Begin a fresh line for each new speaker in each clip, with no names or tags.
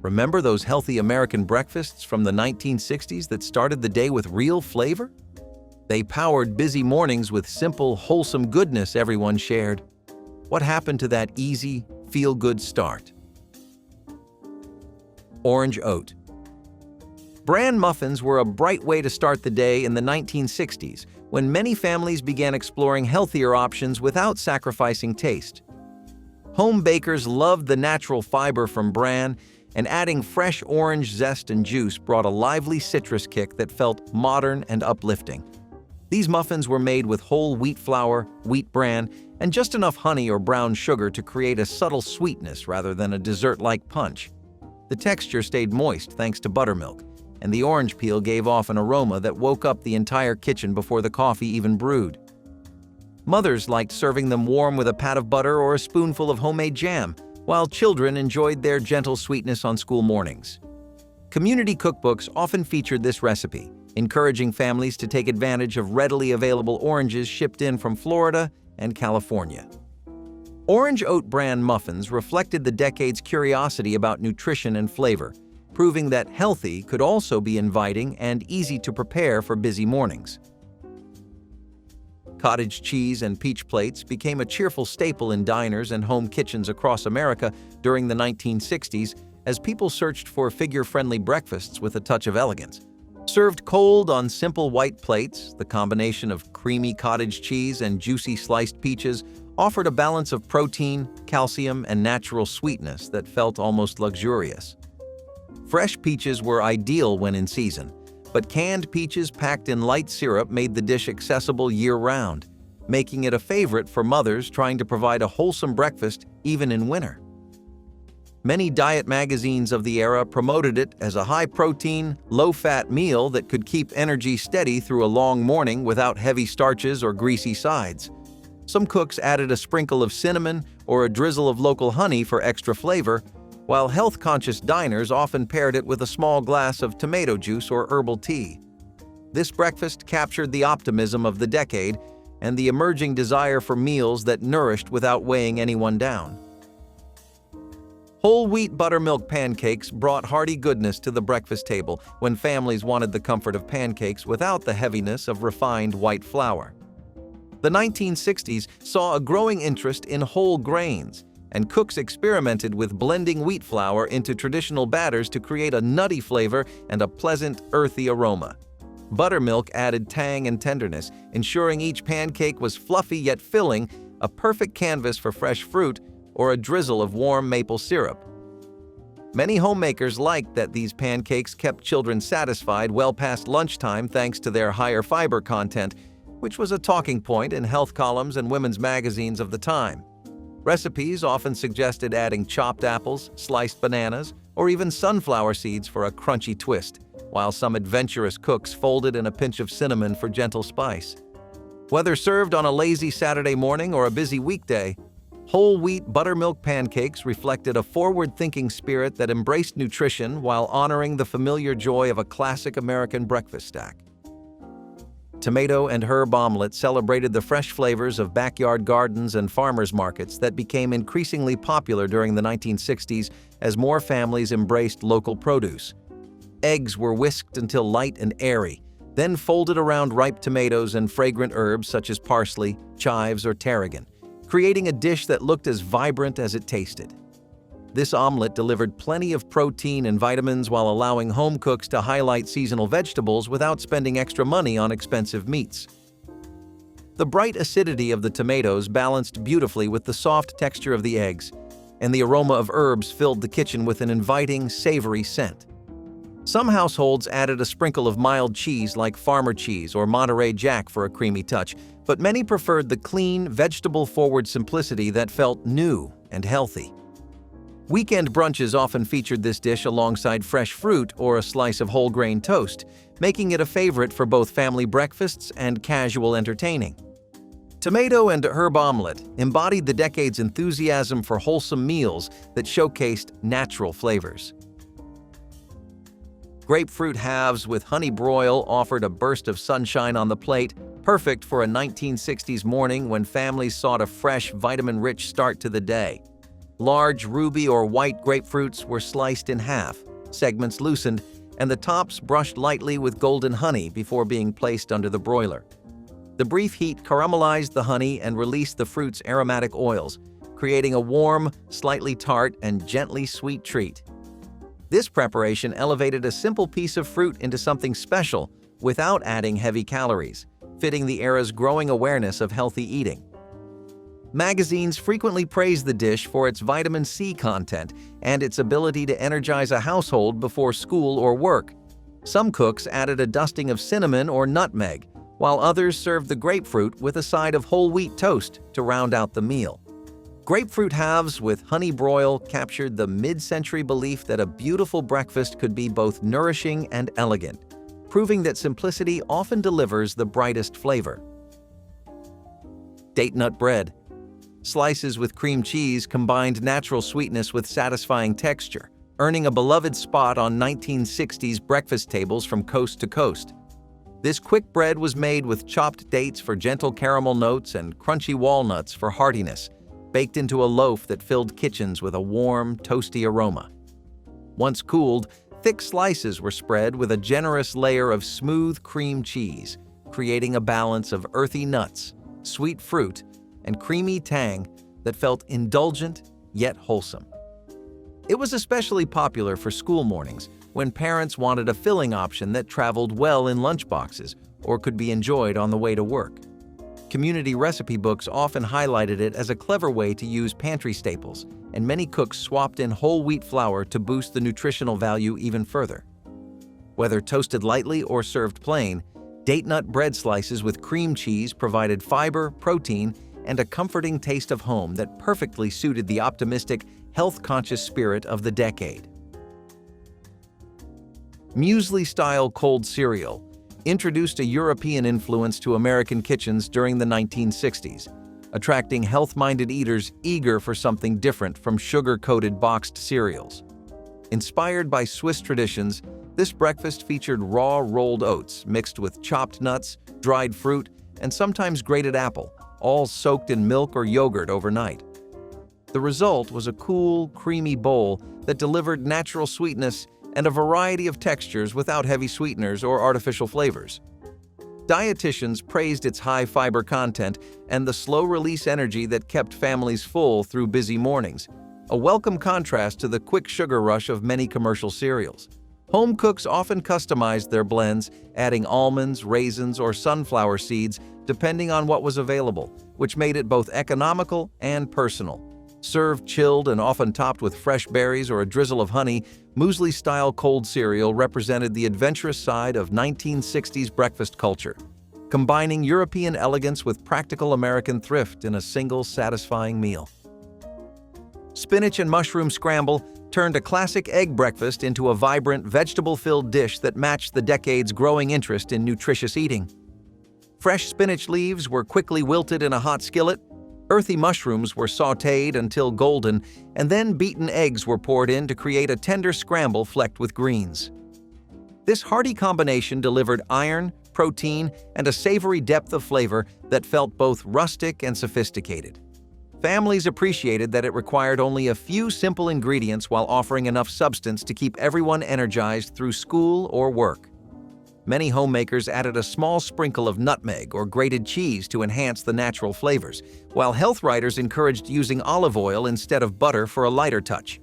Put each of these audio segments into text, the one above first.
Remember those healthy American breakfasts from the 1960s that started the day with real flavor? They powered busy mornings with simple, wholesome goodness everyone shared. What happened to that easy, feel-good start? Orange oat. Bran muffins were a bright way to start the day in the 1960s, when many families began exploring healthier options without sacrificing taste. Home bakers loved the natural fiber from bran, and adding fresh orange zest and juice brought a lively citrus kick that felt modern and uplifting. These muffins were made with whole wheat flour, wheat bran, and just enough honey or brown sugar to create a subtle sweetness rather than a dessert-like punch. The texture stayed moist thanks to buttermilk, and the orange peel gave off an aroma that woke up the entire kitchen before the coffee even brewed. Mothers liked serving them warm with a pat of butter or a spoonful of homemade jam, while children enjoyed their gentle sweetness on school mornings. Community cookbooks often featured this recipe, encouraging families to take advantage of readily available oranges shipped in from Florida and California. Orange oat bran muffins reflected the decade's curiosity about nutrition and flavor, proving that healthy could also be inviting and easy to prepare for busy mornings. Cottage cheese and peach plates became a cheerful staple in diners and home kitchens across America during the 1960s as people searched for figure-friendly breakfasts with a touch of elegance. Served cold on simple white plates, the combination of creamy cottage cheese and juicy sliced peaches offered a balance of protein, calcium, and natural sweetness that felt almost luxurious. Fresh peaches were ideal when in season, but canned peaches packed in light syrup made the dish accessible year-round, making it a favorite for mothers trying to provide a wholesome breakfast even in winter. Many diet magazines of the era promoted it as a high-protein, low-fat meal that could keep energy steady through a long morning without heavy starches or greasy sides. Some cooks added a sprinkle of cinnamon or a drizzle of local honey for extra flavor, while health-conscious diners often paired it with a small glass of tomato juice or herbal tea. This breakfast captured the optimism of the decade and the emerging desire for meals that nourished without weighing anyone down. Whole wheat buttermilk pancakes brought hearty goodness to the breakfast table when families wanted the comfort of pancakes without the heaviness of refined white flour. The 1960s saw a growing interest in whole grains, and cooks experimented with blending wheat flour into traditional batters to create a nutty flavor and a pleasant, earthy aroma. Buttermilk added tang and tenderness, ensuring each pancake was fluffy yet filling, a perfect canvas for fresh fruit or a drizzle of warm maple syrup. Many homemakers liked that these pancakes kept children satisfied well past lunchtime thanks to their higher fiber content, which was a talking point in health columns and women's magazines of the time. Recipes often suggested adding chopped apples, sliced bananas, or even sunflower seeds for a crunchy twist, while some adventurous cooks folded in a pinch of cinnamon for gentle spice. Whether served on a lazy Saturday morning or a busy weekday, whole wheat buttermilk pancakes reflected a forward-thinking spirit that embraced nutrition while honoring the familiar joy of a classic American breakfast stack. Tomato and herb omelet celebrated the fresh flavors of backyard gardens and farmers markets that became increasingly popular during the 1960s as more families embraced local produce. Eggs were whisked until light and airy, then folded around ripe tomatoes and fragrant herbs such as parsley, chives, or tarragon, creating a dish that looked as vibrant as it tasted. This omelet delivered plenty of protein and vitamins while allowing home cooks to highlight seasonal vegetables without spending extra money on expensive meats. The bright acidity of the tomatoes balanced beautifully with the soft texture of the eggs, and the aroma of herbs filled the kitchen with an inviting, savory scent. Some households added a sprinkle of mild cheese like Farmer cheese or Monterey Jack for a creamy touch, but many preferred the clean, vegetable-forward simplicity that felt new and healthy. Weekend brunches often featured this dish alongside fresh fruit or a slice of whole grain toast, making it a favorite for both family breakfasts and casual entertaining. Tomato and herb omelet embodied the decade's enthusiasm for wholesome meals that showcased natural flavors. Grapefruit halves with honey broil offered a burst of sunshine on the plate, perfect for a 1960s morning when families sought a fresh, vitamin-rich start to the day. Large ruby or white grapefruits were sliced in half, segments loosened, and the tops brushed lightly with golden honey before being placed under the broiler. The brief heat caramelized the honey and released the fruit's aromatic oils, creating a warm, slightly tart, and gently sweet treat. This preparation elevated a simple piece of fruit into something special without adding heavy calories, fitting the era's growing awareness of healthy eating. Magazines frequently praise the dish for its vitamin C content and its ability to energize a household before school or work. Some cooks added a dusting of cinnamon or nutmeg, while others served the grapefruit with a side of whole wheat toast to round out the meal. Grapefruit halves with honey broil captured the mid-century belief that a beautiful breakfast could be both nourishing and elegant, proving that simplicity often delivers the brightest flavor. Date nut bread. Slices with cream cheese combined natural sweetness with satisfying texture, earning a beloved spot on 1960s breakfast tables from coast to coast. This quick bread was made with chopped dates for gentle caramel notes and crunchy walnuts for heartiness, baked into a loaf that filled kitchens with a warm, toasty aroma. Once cooled, thick slices were spread with a generous layer of smooth cream cheese, creating a balance of earthy nuts, sweet fruit, and creamy tang that felt indulgent yet wholesome. It was especially popular for school mornings when parents wanted a filling option that traveled well in lunchboxes or could be enjoyed on the way to work. Community recipe books often highlighted it as a clever way to use pantry staples, and many cooks swapped in whole wheat flour to boost the nutritional value even further. Whether toasted lightly or served plain, date nut bread slices with cream cheese provided fiber, protein, and a comforting taste of home that perfectly suited the optimistic, health-conscious spirit of the decade. Muesli-style cold cereal introduced a European influence to American kitchens during the 1960s, attracting health-minded eaters eager for something different from sugar-coated boxed cereals. Inspired by Swiss traditions, this breakfast featured raw rolled oats mixed with chopped nuts, dried fruit, and sometimes grated apple, all soaked in milk or yogurt overnight. The result was a cool, creamy bowl that delivered natural sweetness and a variety of textures without heavy sweeteners or artificial flavors. Dietitians praised its high fiber content and the slow-release energy that kept families full through busy mornings, a welcome contrast to the quick sugar rush of many commercial cereals. Home cooks often customized their blends, adding almonds, raisins, or sunflower seeds depending on what was available, which made it both economical and personal. Served chilled and often topped with fresh berries or a drizzle of honey, muesli-style cold cereal represented the adventurous side of 1960s breakfast culture, combining European elegance with practical American thrift in a single satisfying meal. Spinach and mushroom scramble turned a classic egg breakfast into a vibrant, vegetable-filled dish that matched the decade's growing interest in nutritious eating. Fresh spinach leaves were quickly wilted in a hot skillet, earthy mushrooms were sautéed until golden, and then beaten eggs were poured in to create a tender scramble flecked with greens. This hearty combination delivered iron, protein, and a savory depth of flavor that felt both rustic and sophisticated. Families appreciated that it required only a few simple ingredients while offering enough substance to keep everyone energized through school or work. Many homemakers added a small sprinkle of nutmeg or grated cheese to enhance the natural flavors, while health writers encouraged using olive oil instead of butter for a lighter touch.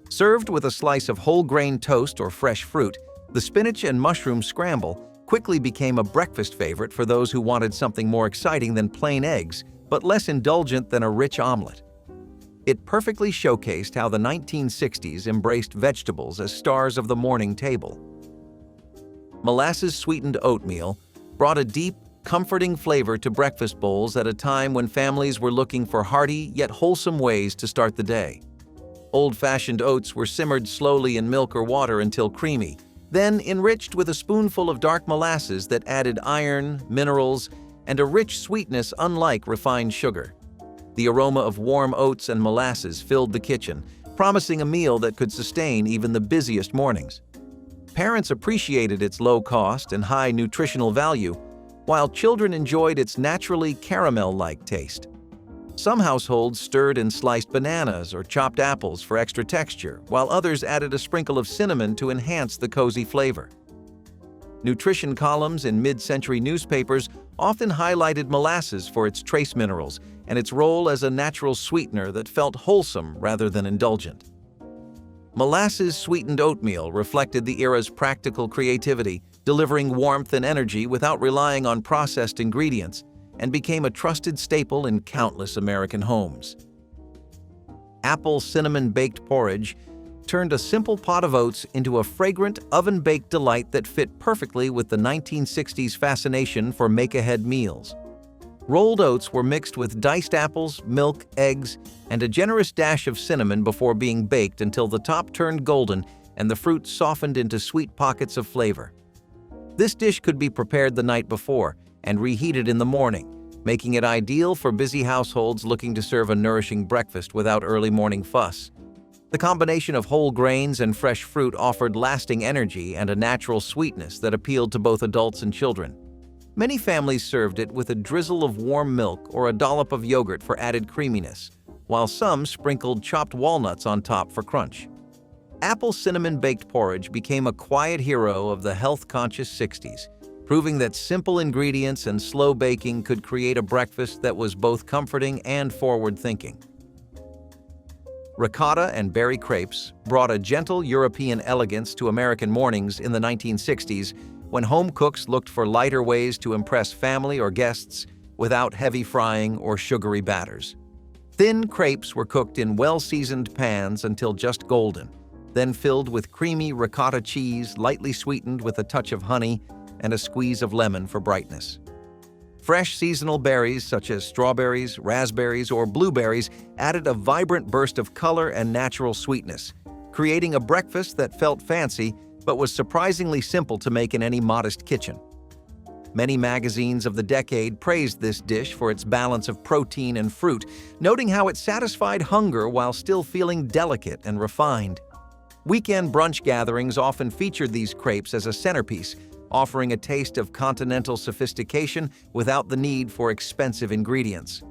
Served with a slice of whole grain toast or fresh fruit, the spinach and mushroom scramble quickly became a breakfast favorite for those who wanted something more exciting than plain eggs, but less indulgent than a rich omelet. It perfectly showcased how the 1960s embraced vegetables as stars of the morning table. Molasses-sweetened oatmeal brought a deep, comforting flavor to breakfast bowls at a time when families were looking for hearty yet wholesome ways to start the day. Old-fashioned oats were simmered slowly in milk or water until creamy, then enriched with a spoonful of dark molasses that added iron, minerals, and a rich sweetness unlike refined sugar. The aroma of warm oats and molasses filled the kitchen, promising a meal that could sustain even the busiest mornings. Parents appreciated its low cost and high nutritional value, while children enjoyed its naturally caramel-like taste. Some households stirred in sliced bananas or chopped apples for extra texture, while others added a sprinkle of cinnamon to enhance the cozy flavor. Nutrition columns in mid-century newspapers often highlighted molasses for its trace minerals and its role as a natural sweetener that felt wholesome rather than indulgent. Molasses-sweetened oatmeal reflected the era's practical creativity, delivering warmth and energy without relying on processed ingredients, and became a trusted staple in countless American homes. Apple cinnamon-baked porridge turned a simple pot of oats into a fragrant, oven-baked delight that fit perfectly with the 1960s fascination for make-ahead meals. Rolled oats were mixed with diced apples, milk, eggs, and a generous dash of cinnamon before being baked until the top turned golden and the fruit softened into sweet pockets of flavor. This dish could be prepared the night before and reheated in the morning, making it ideal for busy households looking to serve a nourishing breakfast without early morning fuss. The combination of whole grains and fresh fruit offered lasting energy and a natural sweetness that appealed to both adults and children. Many families served it with a drizzle of warm milk or a dollop of yogurt for added creaminess, while some sprinkled chopped walnuts on top for crunch. Apple cinnamon-baked porridge became a quiet hero of the health-conscious 60s, proving that simple ingredients and slow baking could create a breakfast that was both comforting and forward-thinking. Ricotta and berry crepes brought a gentle European elegance to American mornings in the 1960s when home cooks looked for lighter ways to impress family or guests without heavy frying or sugary batters. Thin crepes were cooked in well-seasoned pans until just golden, then filled with creamy ricotta cheese lightly sweetened with a touch of honey and a squeeze of lemon for brightness. Fresh seasonal berries such as strawberries, raspberries, or blueberries added a vibrant burst of color and natural sweetness, creating a breakfast that felt fancy but was surprisingly simple to make in any modest kitchen. Many magazines of the decade praised this dish for its balance of protein and fruit, noting how it satisfied hunger while still feeling delicate and refined. Weekend brunch gatherings often featured these crepes as a centerpiece, offering a taste of continental sophistication without the need for expensive ingredients.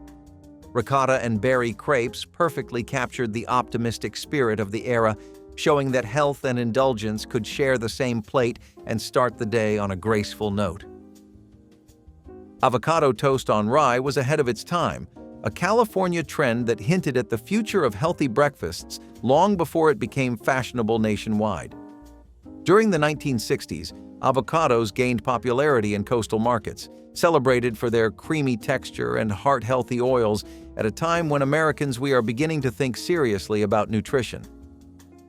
Ricotta and berry crepes perfectly captured the optimistic spirit of the era, showing that health and indulgence could share the same plate and start the day on a graceful note. Avocado toast on rye was ahead of its time, a California trend that hinted at the future of healthy breakfasts long before it became fashionable nationwide. During the 1960s, avocados gained popularity in coastal markets, celebrated for their creamy texture and heart-healthy oils at a time when Americans we are beginning to think seriously about nutrition.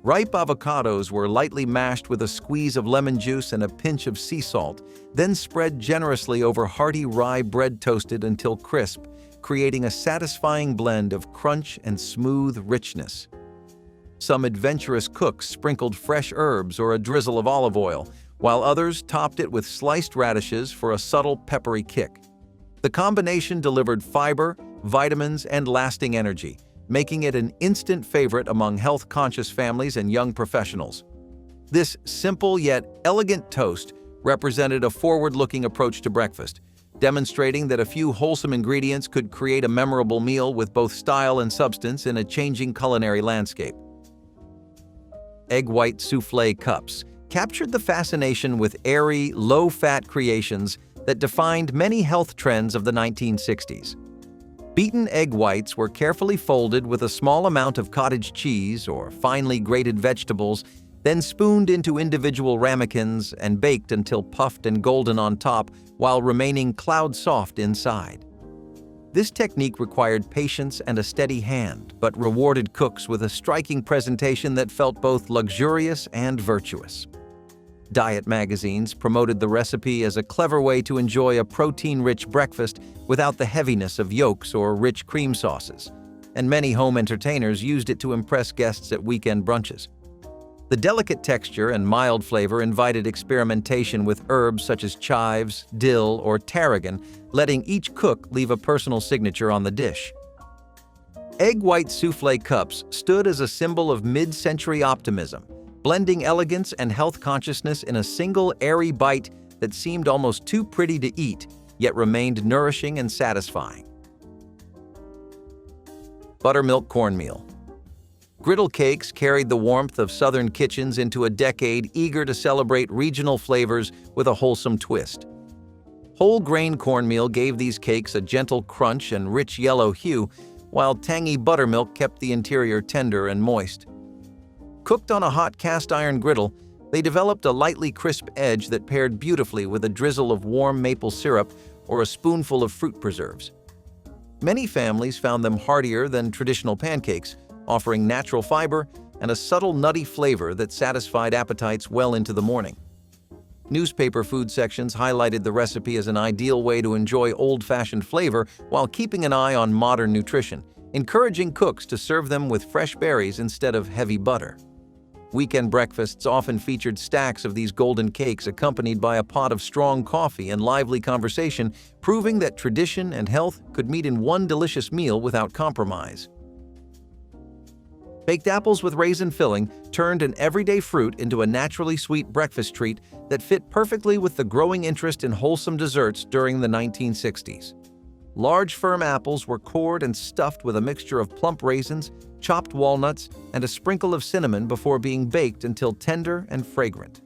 Ripe avocados were lightly mashed with a squeeze of lemon juice and a pinch of sea salt, then spread generously over hearty rye bread toasted until crisp, creating a satisfying blend of crunch and smooth richness. Some adventurous cooks sprinkled fresh herbs or a drizzle of olive oil, while others topped it with sliced radishes for a subtle peppery kick. The combination delivered fiber, vitamins, and lasting energy, making it an instant favorite among health-conscious families and young professionals. This simple yet elegant toast represented a forward-looking approach to breakfast, demonstrating that a few wholesome ingredients could create a memorable meal with both style and substance in a changing culinary landscape. Egg white souffle cups captured the fascination with airy, low-fat creations that defined many health trends of the 1960s. Beaten egg whites were carefully folded with a small amount of cottage cheese or finely grated vegetables, then spooned into individual ramekins and baked until puffed and golden on top while remaining cloud-soft inside. This technique required patience and a steady hand, but rewarded cooks with a striking presentation that felt both luxurious and virtuous. Diet magazines promoted the recipe as a clever way to enjoy a protein-rich breakfast without the heaviness of yolks or rich cream sauces, and many home entertainers used it to impress guests at weekend brunches. The delicate texture and mild flavor invited experimentation with herbs such as chives, dill, or tarragon, letting each cook leave a personal signature on the dish. Egg white souffle cups stood as a symbol of mid-century optimism, blending elegance and health consciousness in a single airy bite that seemed almost too pretty to eat, yet remained nourishing and satisfying. Buttermilk cornmeal. Griddle cakes carried the warmth of southern kitchens into a decade eager to celebrate regional flavors with a wholesome twist. Whole grain cornmeal gave these cakes a gentle crunch and rich yellow hue, while tangy buttermilk kept the interior tender and moist. Cooked on a hot cast iron griddle, they developed a lightly crisp edge that paired beautifully with a drizzle of warm maple syrup or a spoonful of fruit preserves. Many families found them heartier than traditional pancakes, offering natural fiber and a subtle nutty flavor that satisfied appetites well into the morning. Newspaper food sections highlighted the recipe as an ideal way to enjoy old-fashioned flavor while keeping an eye on modern nutrition, encouraging cooks to serve them with fresh berries instead of heavy butter. Weekend breakfasts often featured stacks of these golden cakes accompanied by a pot of strong coffee and lively conversation, proving that tradition and health could meet in one delicious meal without compromise. Baked apples with raisin filling turned an everyday fruit into a naturally sweet breakfast treat that fit perfectly with the growing interest in wholesome desserts during the 1960s. Large, firm apples were cored and stuffed with a mixture of plump raisins, chopped walnuts, and a sprinkle of cinnamon before being baked until tender and fragrant.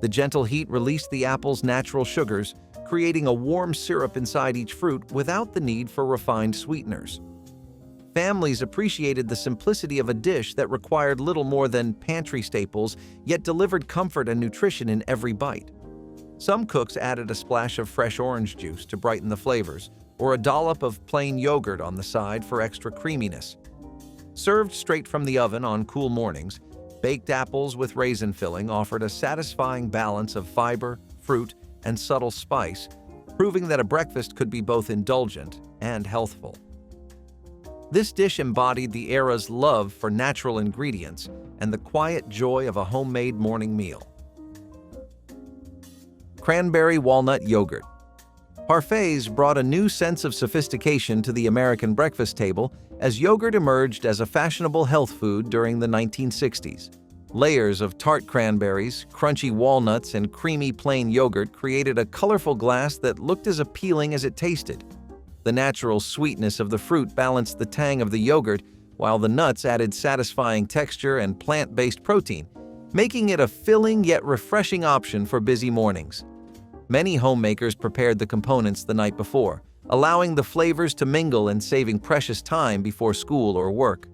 The gentle heat released the apple's natural sugars, creating a warm syrup inside each fruit without the need for refined sweeteners. Families appreciated the simplicity of a dish that required little more than pantry staples, yet delivered comfort and nutrition in every bite. Some cooks added a splash of fresh orange juice to brighten the flavors, or a dollop of plain yogurt on the side for extra creaminess. Served straight from the oven on cool mornings, baked apples with raisin filling offered a satisfying balance of fiber, fruit, and subtle spice, proving that a breakfast could be both indulgent and healthful. This dish embodied the era's love for natural ingredients and the quiet joy of a homemade morning meal. Cranberry walnut yogurt. Parfaits brought a new sense of sophistication to the American breakfast table as yogurt emerged as a fashionable health food during the 1960s. Layers of tart cranberries, crunchy walnuts, and creamy plain yogurt created a colorful glass that looked as appealing as it tasted. The natural sweetness of the fruit balanced the tang of the yogurt, while the nuts added satisfying texture and plant-based protein, making it a filling yet refreshing option for busy mornings. Many homemakers prepared the components the night before, allowing the flavors to mingle and saving precious time before school or work.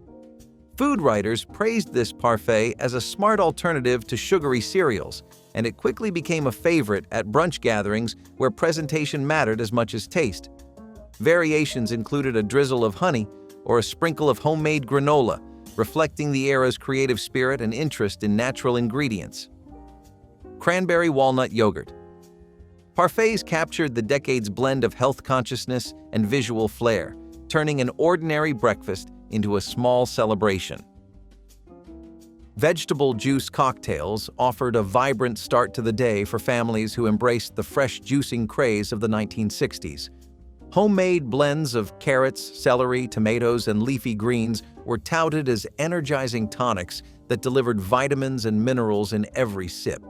Food writers praised this parfait as a smart alternative to sugary cereals, and it quickly became a favorite at brunch gatherings where presentation mattered as much as taste. Variations included a drizzle of honey or a sprinkle of homemade granola, reflecting the era's creative spirit and interest in natural ingredients. Cranberry walnut yogurt. Parfaits captured the decade's blend of health consciousness and visual flair, turning an ordinary breakfast into a small celebration. Vegetable juice cocktails offered a vibrant start to the day for families who embraced the fresh juicing craze of the 1960s. Homemade blends of carrots, celery, tomatoes, and leafy greens were touted as energizing tonics that delivered vitamins and minerals in every sip.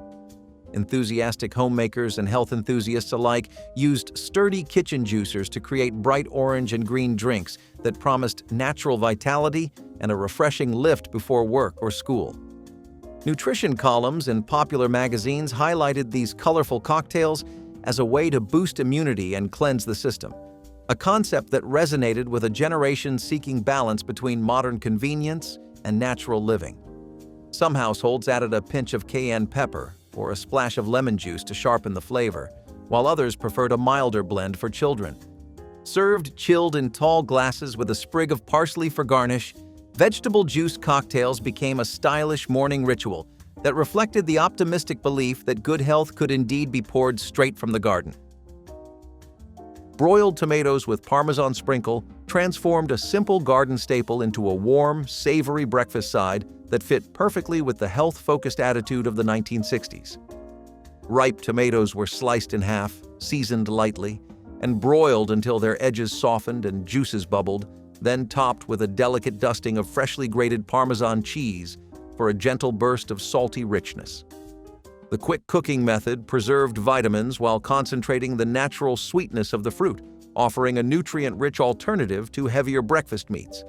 Enthusiastic homemakers and health enthusiasts alike used sturdy kitchen juicers to create bright orange and green drinks that promised natural vitality and a refreshing lift before work or school. Nutrition columns in popular magazines highlighted these colorful cocktails as a way to boost immunity and cleanse the system, a concept that resonated with a generation seeking balance between modern convenience and natural living. Some households added a pinch of cayenne pepper or a splash of lemon juice to sharpen the flavor, while others preferred a milder blend for children. Served chilled in tall glasses with a sprig of parsley for garnish, vegetable juice cocktails became a stylish morning ritual that reflected the optimistic belief that good health could indeed be poured straight from the garden. Broiled tomatoes with parmesan sprinkle transformed a simple garden staple into a warm, savory breakfast side that fit perfectly with the health-focused attitude of the 1960s. Ripe tomatoes were sliced in half, seasoned lightly, and broiled until their edges softened and juices bubbled, then topped with a delicate dusting of freshly grated Parmesan cheese for a gentle burst of salty richness. The quick cooking method preserved vitamins while concentrating the natural sweetness of the fruit, offering a nutrient-rich alternative to heavier breakfast meats.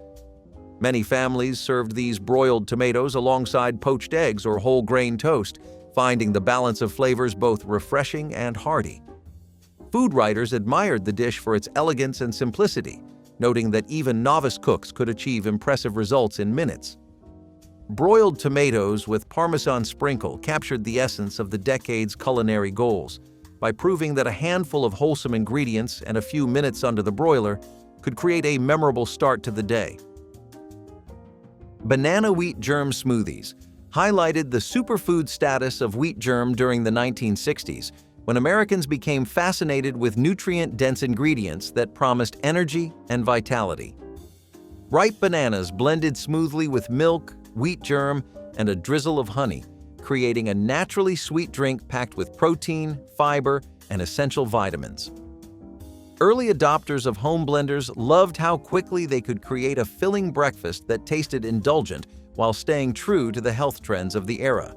Many families served these broiled tomatoes alongside poached eggs or whole grain toast, finding the balance of flavors both refreshing and hearty. Food writers admired the dish for its elegance and simplicity, noting that even novice cooks could achieve impressive results in minutes. Broiled tomatoes with parmesan sprinkle captured the essence of the decade's culinary goals by proving that a handful of wholesome ingredients and a few minutes under the broiler could create a memorable start to the day. Banana wheat germ smoothies highlighted the superfood status of wheat germ during the 1960s, when Americans became fascinated with nutrient-dense ingredients that promised energy and vitality. Ripe bananas blended smoothly with milk, wheat germ, and a drizzle of honey, creating a naturally sweet drink packed with protein, fiber, and essential vitamins. Early adopters of home blenders loved how quickly they could create a filling breakfast that tasted indulgent while staying true to the health trends of the era.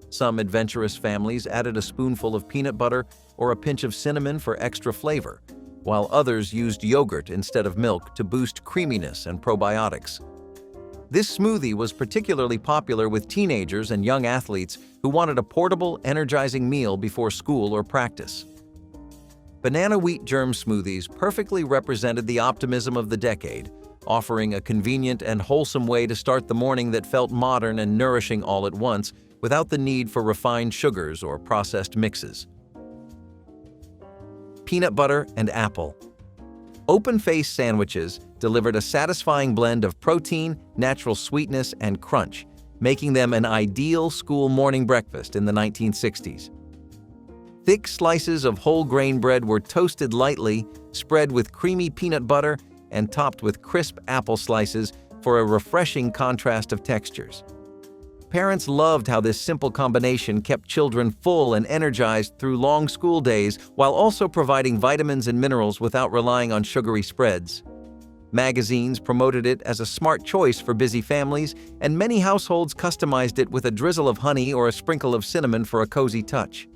Some adventurous families added a spoonful of peanut butter or a pinch of cinnamon for extra flavor, while others used yogurt instead of milk to boost creaminess and probiotics. This smoothie was particularly popular with teenagers and young athletes who wanted a portable, energizing meal before school or practice. Banana wheat germ smoothies perfectly represented the optimism of the decade, offering a convenient and wholesome way to start the morning that felt modern and nourishing all at once, without the need for refined sugars or processed mixes. Peanut butter and apple. Open-faced sandwiches delivered a satisfying blend of protein, natural sweetness, and crunch, making them an ideal school morning breakfast in the 1960s. Thick slices of whole grain bread were toasted lightly, spread with creamy peanut butter, and topped with crisp apple slices for a refreshing contrast of textures. Parents loved how this simple combination kept children full and energized through long school days while also providing vitamins and minerals without relying on sugary spreads. Magazines promoted it as a smart choice for busy families, and many households customized it with a drizzle of honey or a sprinkle of cinnamon for a cozy touch.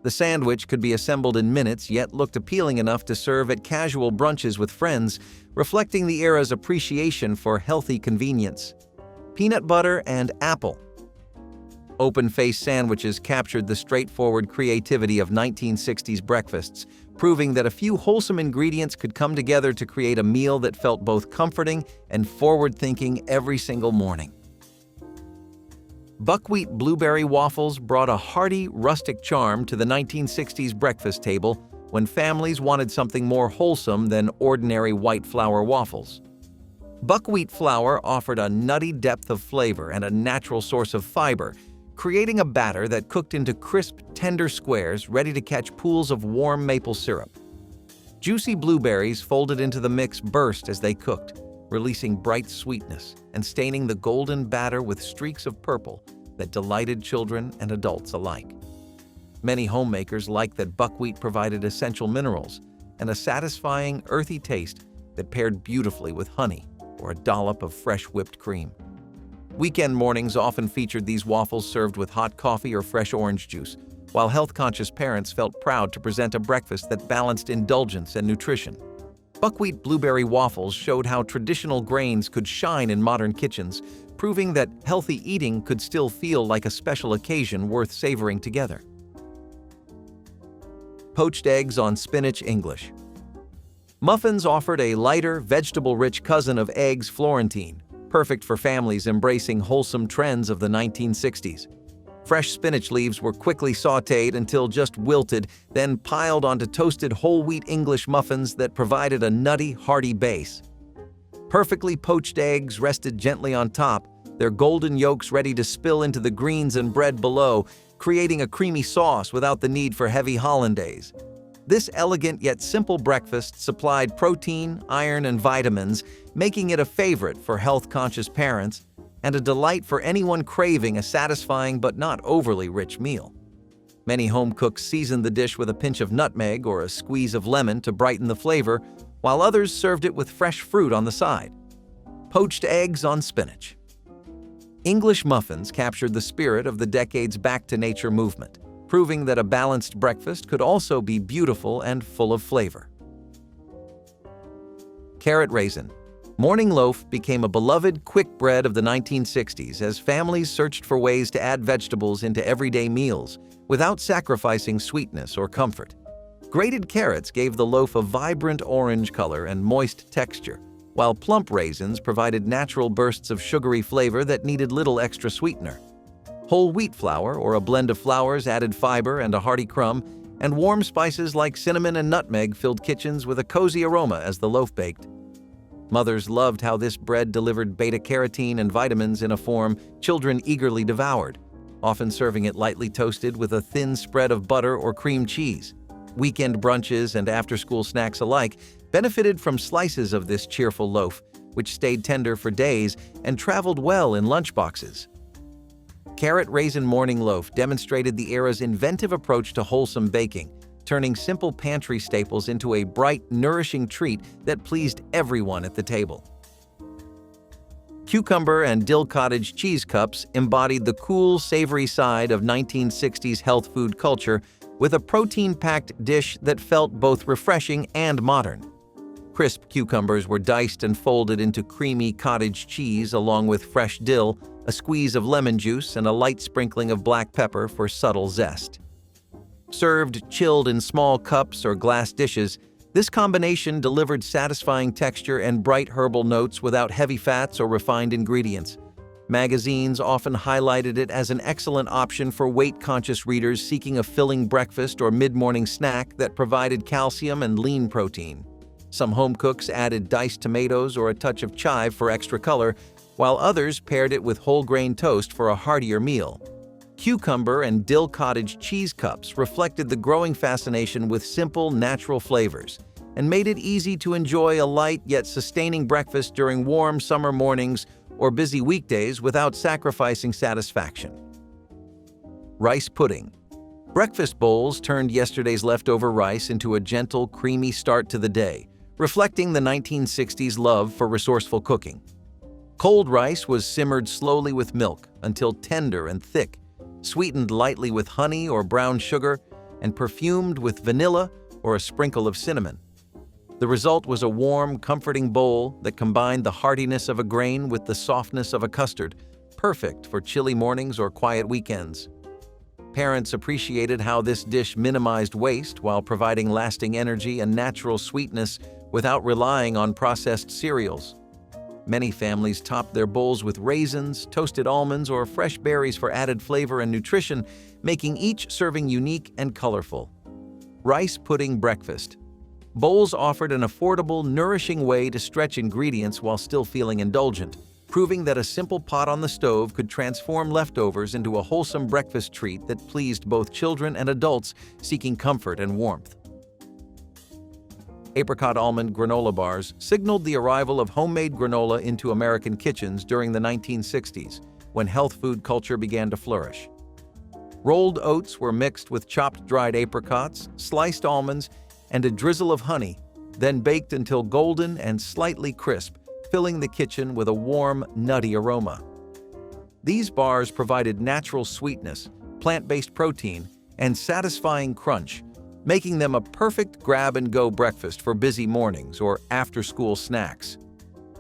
The sandwich could be assembled in minutes, yet looked appealing enough to serve at casual brunches with friends, reflecting the era's appreciation for healthy convenience. Peanut butter and apple. Open-faced sandwiches captured the straightforward creativity of 1960s breakfasts, proving that a few wholesome ingredients could come together to create a meal that felt both comforting and forward-thinking every single morning. Buckwheat blueberry waffles brought a hearty, rustic charm to the 1960s breakfast table when families wanted something more wholesome than ordinary white flour waffles. Buckwheat flour offered a nutty depth of flavor and a natural source of fiber, creating a batter that cooked into crisp, tender squares ready to catch pools of warm maple syrup. Juicy blueberries folded into the mix burst as they cooked, releasing bright sweetness and staining the golden batter with streaks of purple that delighted children and adults alike. Many homemakers liked that buckwheat provided essential minerals and a satisfying, earthy taste that paired beautifully with honey or a dollop of fresh whipped cream. Weekend mornings often featured these waffles served with hot coffee or fresh orange juice, while health-conscious parents felt proud to present a breakfast that balanced indulgence and nutrition. Buckwheat blueberry waffles showed how traditional grains could shine in modern kitchens, proving that healthy eating could still feel like a special occasion worth savoring together. Poached eggs on spinach English. Muffins offered a lighter, vegetable-rich cousin of eggs Florentine, perfect for families embracing wholesome trends of the 1960s. Fresh spinach leaves were quickly sautéed until just wilted, then piled onto toasted whole wheat English muffins that provided a nutty, hearty base. Perfectly poached eggs rested gently on top, their golden yolks ready to spill into the greens and bread below, creating a creamy sauce without the need for heavy hollandaise. This elegant yet simple breakfast supplied protein, iron, and vitamins, making it a favorite for health-conscious parents and a delight for anyone craving a satisfying but not overly rich meal. Many home cooks seasoned the dish with a pinch of nutmeg or a squeeze of lemon to brighten the flavor, while others served it with fresh fruit on the side. Poached eggs on spinach. English muffins captured the spirit of the decade's back-to-nature movement, proving that a balanced breakfast could also be beautiful and full of flavor. Carrot raisin. Morning loaf became a beloved quick bread of the 1960s as families searched for ways to add vegetables into everyday meals without sacrificing sweetness or comfort. Grated carrots gave the loaf a vibrant orange color and moist texture, while plump raisins provided natural bursts of sugary flavor that needed little extra sweetener. Whole wheat flour or a blend of flours added fiber and a hearty crumb, and warm spices like cinnamon and nutmeg filled kitchens with a cozy aroma as the loaf baked. Mothers loved how this bread delivered beta-carotene and vitamins in a form children eagerly devoured, often serving it lightly toasted with a thin spread of butter or cream cheese. Weekend brunches and after-school snacks alike benefited from slices of this cheerful loaf, which stayed tender for days and traveled well in lunchboxes. Carrot Raisin Morning Loaf demonstrated the era's inventive approach to wholesome baking, turning simple pantry staples into a bright, nourishing treat that pleased everyone at the table. Cucumber and dill cottage cheese cups embodied the cool, savory side of 1960s health food culture with a protein-packed dish that felt both refreshing and modern. Crisp cucumbers were diced and folded into creamy cottage cheese along with fresh dill, a squeeze of lemon juice, and a light sprinkling of black pepper for subtle zest. Served chilled in small cups or glass dishes, this combination delivered satisfying texture and bright herbal notes without heavy fats or refined ingredients. Magazines often highlighted it as an excellent option for weight-conscious readers seeking a filling breakfast or mid-morning snack that provided calcium and lean protein. Some home cooks added diced tomatoes or a touch of chive for extra color, while others paired it with whole-grain toast for a heartier meal. Cucumber and dill cottage cheese cups reflected the growing fascination with simple, natural flavors and made it easy to enjoy a light yet sustaining breakfast during warm summer mornings or busy weekdays without sacrificing satisfaction. Rice pudding. Breakfast bowls turned yesterday's leftover rice into a gentle, creamy start to the day, reflecting the 1960s love for resourceful cooking. Cold rice was simmered slowly with milk until tender and thick, sweetened lightly with honey or brown sugar, and perfumed with vanilla or a sprinkle of cinnamon. The result was a warm, comforting bowl that combined the heartiness of a grain with the softness of a custard, perfect for chilly mornings or quiet weekends. Parents appreciated how this dish minimized waste while providing lasting energy and natural sweetness without relying on processed cereals. Many families topped their bowls with raisins, toasted almonds, or fresh berries for added flavor and nutrition, making each serving unique and colorful. Rice pudding breakfast. Bowls offered an affordable, nourishing way to stretch ingredients while still feeling indulgent, proving that a simple pot on the stove could transform leftovers into a wholesome breakfast treat that pleased both children and adults seeking comfort and warmth. Apricot almond granola bars signaled the arrival of homemade granola into American kitchens during the 1960s, when health food culture began to flourish. Rolled oats were mixed with chopped dried apricots, sliced almonds, and a drizzle of honey, then baked until golden and slightly crisp, filling the kitchen with a warm, nutty aroma. These bars provided natural sweetness, plant-based protein, and satisfying crunch, making them a perfect grab-and-go breakfast for busy mornings or after-school snacks.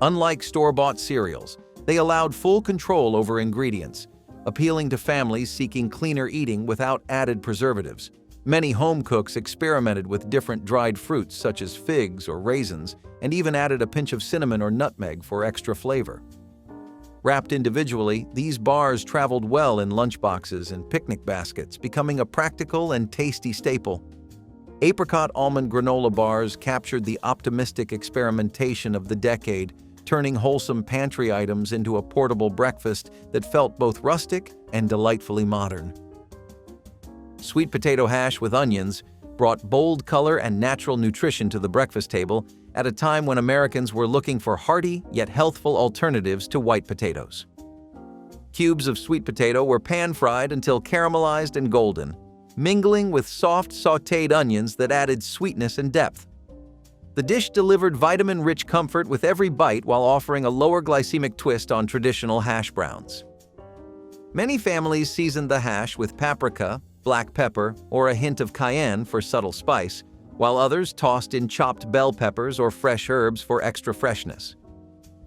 Unlike store-bought cereals, they allowed full control over ingredients, appealing to families seeking cleaner eating without added preservatives. Many home cooks experimented with different dried fruits such as figs or raisins, and even added a pinch of cinnamon or nutmeg for extra flavor. Wrapped individually, these bars traveled well in lunchboxes and picnic baskets, becoming a practical and tasty staple. Apricot almond granola bars captured the optimistic experimentation of the decade, turning wholesome pantry items into a portable breakfast that felt both rustic and delightfully modern. Sweet potato hash with onions brought bold color and natural nutrition to the breakfast table at a time when Americans were looking for hearty yet healthful alternatives to white potatoes. Cubes of sweet potato were pan-fried until caramelized and golden, mingling with soft sautéed onions that added sweetness and depth. The dish delivered vitamin-rich comfort with every bite while offering a lower glycemic twist on traditional hash browns. Many families seasoned the hash with paprika, black pepper, or a hint of cayenne for subtle spice, while others tossed in chopped bell peppers or fresh herbs for extra freshness.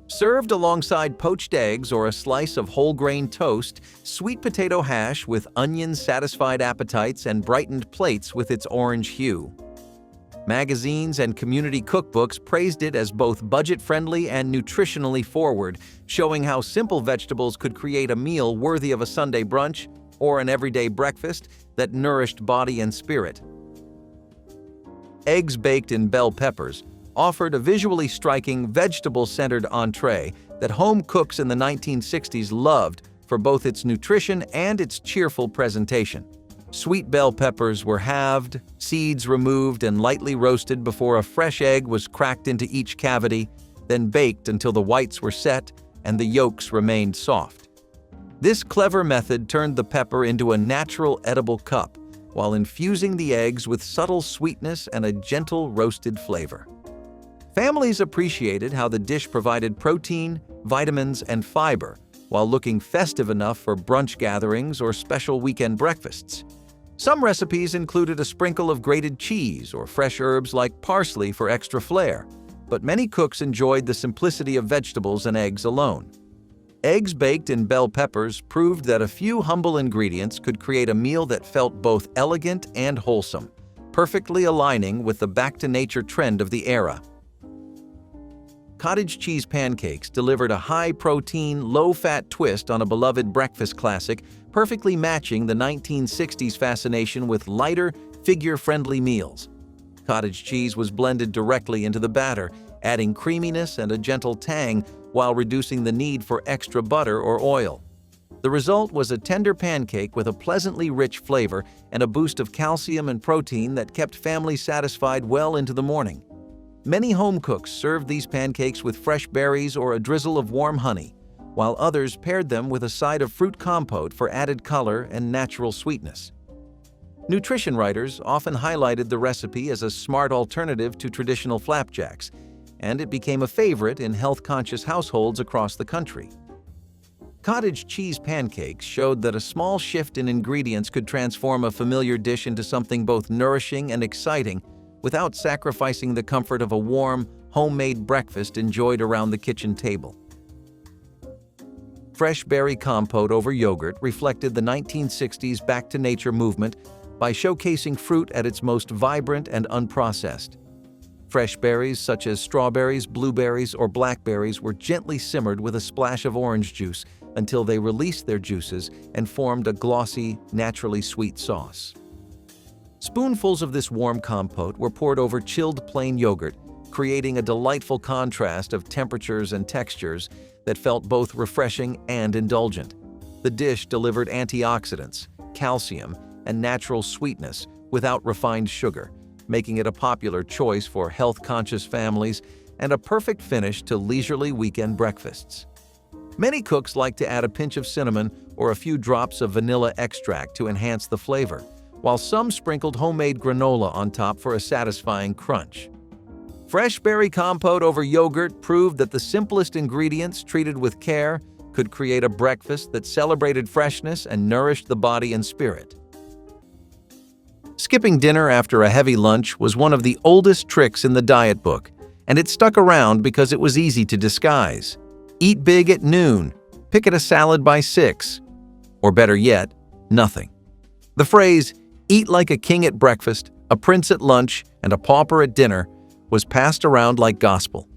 Served alongside poached eggs or a slice of whole grain toast, sweet potato hash with onions satisfied appetites and brightened plates with its orange hue. Magazines and community cookbooks praised it as both budget-friendly and nutritionally forward, showing how simple vegetables could create a meal worthy of a Sunday brunch or an everyday breakfast that nourished body and spirit. Eggs baked in bell peppers offered a visually striking, vegetable-centered entree that home cooks in the 1960s loved for both its nutrition and its cheerful presentation. Sweet bell peppers were halved, seeds removed and lightly roasted before a fresh egg was cracked into each cavity, then baked until the whites were set and the yolks remained soft. This clever method turned the pepper into a natural edible cup, while infusing the eggs with subtle sweetness and a gentle roasted flavor. Families appreciated how the dish provided protein, vitamins, and fiber, while looking festive enough for brunch gatherings or special weekend breakfasts. Some recipes included a sprinkle of grated cheese or fresh herbs like parsley for extra flair, but many cooks enjoyed the simplicity of vegetables and eggs alone. Eggs baked in bell peppers proved that a few humble ingredients could create a meal that felt both elegant and wholesome, perfectly aligning with the back-to-nature trend of the era. Cottage cheese pancakes delivered a high-protein, low-fat twist on a beloved breakfast classic, perfectly matching the 1960s fascination with lighter, figure-friendly meals. Cottage cheese was blended directly into the batter, adding creaminess and a gentle tang while reducing the need for extra butter or oil. The result was a tender pancake with a pleasantly rich flavor and a boost of calcium and protein that kept families satisfied well into the morning. Many home cooks served these pancakes with fresh berries or a drizzle of warm honey, while others paired them with a side of fruit compote for added color and natural sweetness. Nutrition writers often highlighted the recipe as a smart alternative to traditional flapjacks, and it became a favorite in health-conscious households across the country. Cottage cheese pancakes showed that a small shift in ingredients could transform a familiar dish into something both nourishing and exciting without sacrificing the comfort of a warm, homemade breakfast enjoyed around the kitchen table. Fresh berry compote over yogurt reflected the 1960s back-to-nature movement by showcasing fruit at its most vibrant and unprocessed. Fresh berries such as strawberries, blueberries, or blackberries were gently simmered with a splash of orange juice until they released their juices and formed a glossy, naturally sweet sauce. Spoonfuls of this warm compote were poured over chilled plain yogurt, creating a delightful contrast of temperatures and textures that felt both refreshing and indulgent. The dish delivered antioxidants, calcium, and natural sweetness without refined sugar, making it a popular choice for health-conscious families and a perfect finish to leisurely weekend breakfasts. Many cooks like to add a pinch of cinnamon or a few drops of vanilla extract to enhance the flavor, while some sprinkled homemade granola on top for a satisfying crunch. Fresh berry compote over yogurt proved that the simplest ingredients treated with care could create a breakfast that celebrated freshness and nourished the body and spirit. Skipping dinner after a heavy lunch was one of the oldest tricks in the diet book, and it stuck around because it was easy to disguise. Eat big at noon, pick at a salad by 6, or better yet, nothing. The phrase, "eat like a king at breakfast, a prince at lunch, and a pauper at dinner," was passed around like gospel.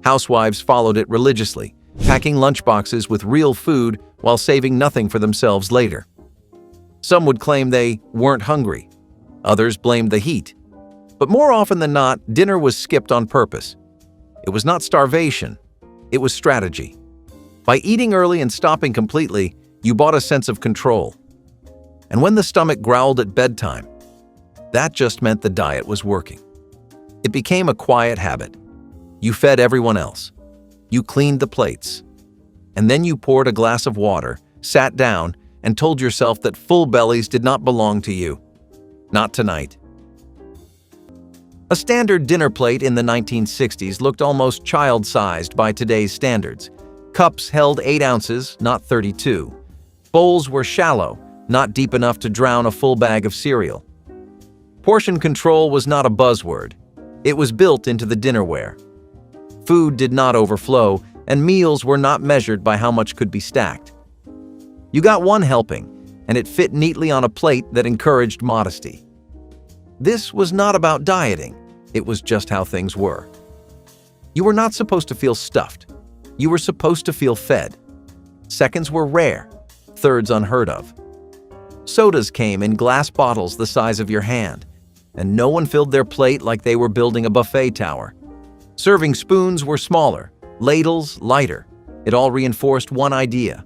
Housewives followed it religiously, packing lunchboxes with real food while saving nothing for themselves later. Some would claim they weren't hungry. Others blamed the heat. But more often than not, dinner was skipped on purpose. It was not starvation. It was strategy. By eating early and stopping completely, you bought a sense of control. And when the stomach growled at bedtime, that just meant the diet was working. It became a quiet habit. You fed everyone else. You cleaned the plates. And then you poured a glass of water, sat down, and told yourself that full bellies did not belong to you. Not tonight. A standard dinner plate in the 1960s looked almost child-sized by today's standards. Cups held 8 ounces, not 32. Bowls were shallow, not deep enough to drown a full bag of cereal. Portion control was not a buzzword. It was built into the dinnerware. Food did not overflow, and meals were not measured by how much could be stacked. You got one helping, and it fit neatly on a plate that encouraged modesty. This was not about dieting, it was just how things were. You were not supposed to feel stuffed. You were supposed to feel fed. Seconds were rare, thirds unheard of. Sodas came in glass bottles the size of your hand, and no one filled their plate like they were building a buffet tower. Serving spoons were smaller, ladles lighter. It all reinforced one idea: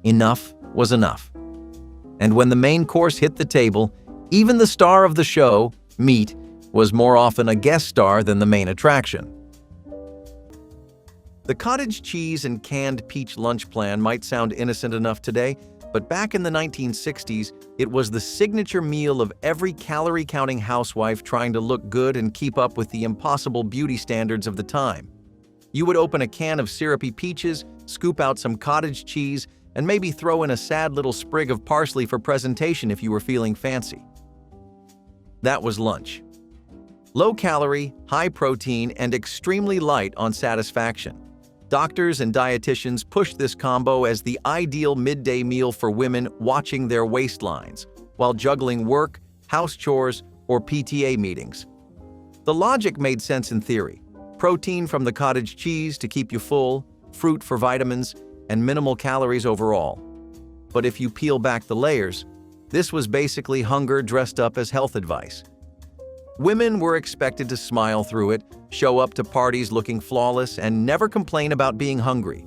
enough was enough. And when the main course hit the table, even the star of the show, meat, was more often a guest star than the main attraction. The cottage cheese and canned peach lunch plan might sound innocent enough today, but back in the 1960s, it was the signature meal of every calorie-counting housewife trying to look good and keep up with the impossible beauty standards of the time. You would open a can of syrupy peaches, scoop out some cottage cheese, and maybe throw in a sad little sprig of parsley for presentation if you were feeling fancy. That was lunch. Low-calorie, high-protein, and extremely light on satisfaction. Doctors and dietitians pushed this combo as the ideal midday meal for women watching their waistlines while juggling work, house chores, or PTA meetings. The logic made sense in theory. Protein from the cottage cheese to keep you full, fruit for vitamins, and minimal calories overall. But if you peel back the layers, this was basically hunger dressed up as health advice. Women were expected to smile through it, show up to parties looking flawless, and never complain about being hungry.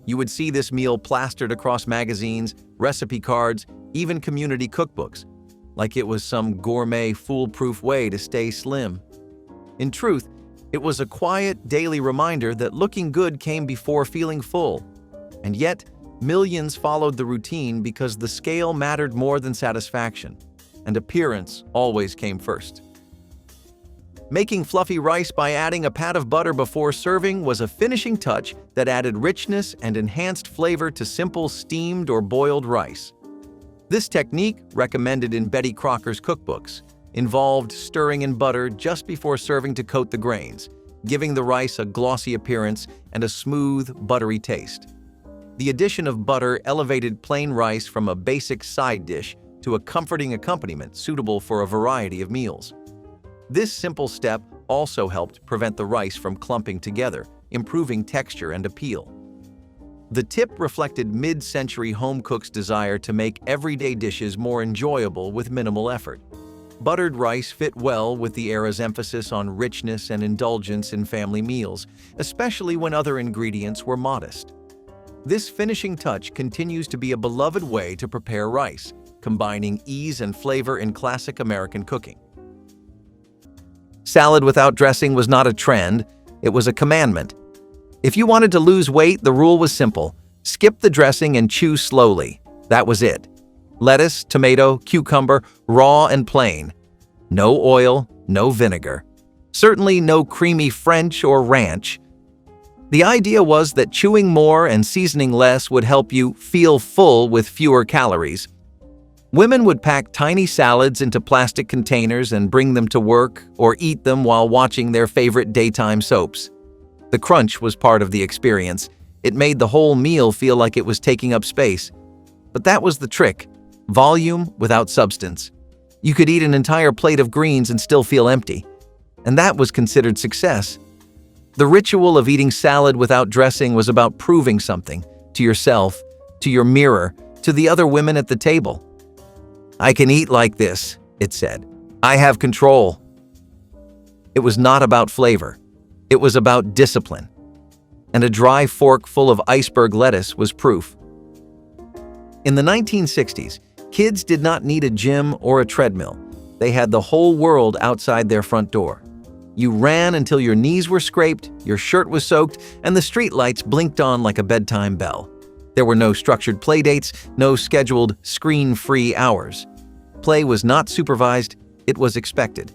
You would see this meal plastered across magazines, recipe cards, even community cookbooks, like it was some gourmet, foolproof way to stay slim. In truth, it was a quiet, daily reminder that looking good came before feeling full. And yet, millions followed the routine because the scale mattered more than satisfaction, and appearance always came first. Making fluffy rice by adding a pat of butter before serving was a finishing touch that added richness and enhanced flavor to simple steamed or boiled rice. This technique, recommended in Betty Crocker's cookbooks, involved stirring in butter just before serving to coat the grains, giving the rice a glossy appearance and a smooth, buttery taste. The addition of butter elevated plain rice from a basic side dish to a comforting accompaniment suitable for a variety of meals. This simple step also helped prevent the rice from clumping together, improving texture and appeal. The tip reflected mid-century home cooks' desire to make everyday dishes more enjoyable with minimal effort. Buttered rice fit well with the era's emphasis on richness and indulgence in family meals, especially when other ingredients were modest. This finishing touch continues to be a beloved way to prepare rice, combining ease and flavor in classic American cooking. Salad without dressing was not a trend, it was a commandment. If you wanted to lose weight, the rule was simple: skip the dressing and chew slowly. That was it. Lettuce, tomato, cucumber, raw and plain. No oil, no vinegar. Certainly no creamy French or ranch. The idea was that chewing more and seasoning less would help you feel full with fewer calories. Women would pack tiny salads into plastic containers and bring them to work or eat them while watching their favorite daytime soaps. The crunch was part of the experience. It made the whole meal feel like it was taking up space. But that was the trick: volume without substance. You could eat an entire plate of greens and still feel empty. And that was considered success. The ritual of eating salad without dressing was about proving something to yourself, to your mirror, to the other women at the table. "I can eat like this," it said. "I have control." It was not about flavor. It was about discipline. And a dry fork full of iceberg lettuce was proof. In the 1960s, kids did not need a gym or a treadmill. They had the whole world outside their front door. You ran until your knees were scraped, your shirt was soaked, and the streetlights blinked on like a bedtime bell. There were no structured play dates, no scheduled screen-free hours. Play was not supervised, it was expected.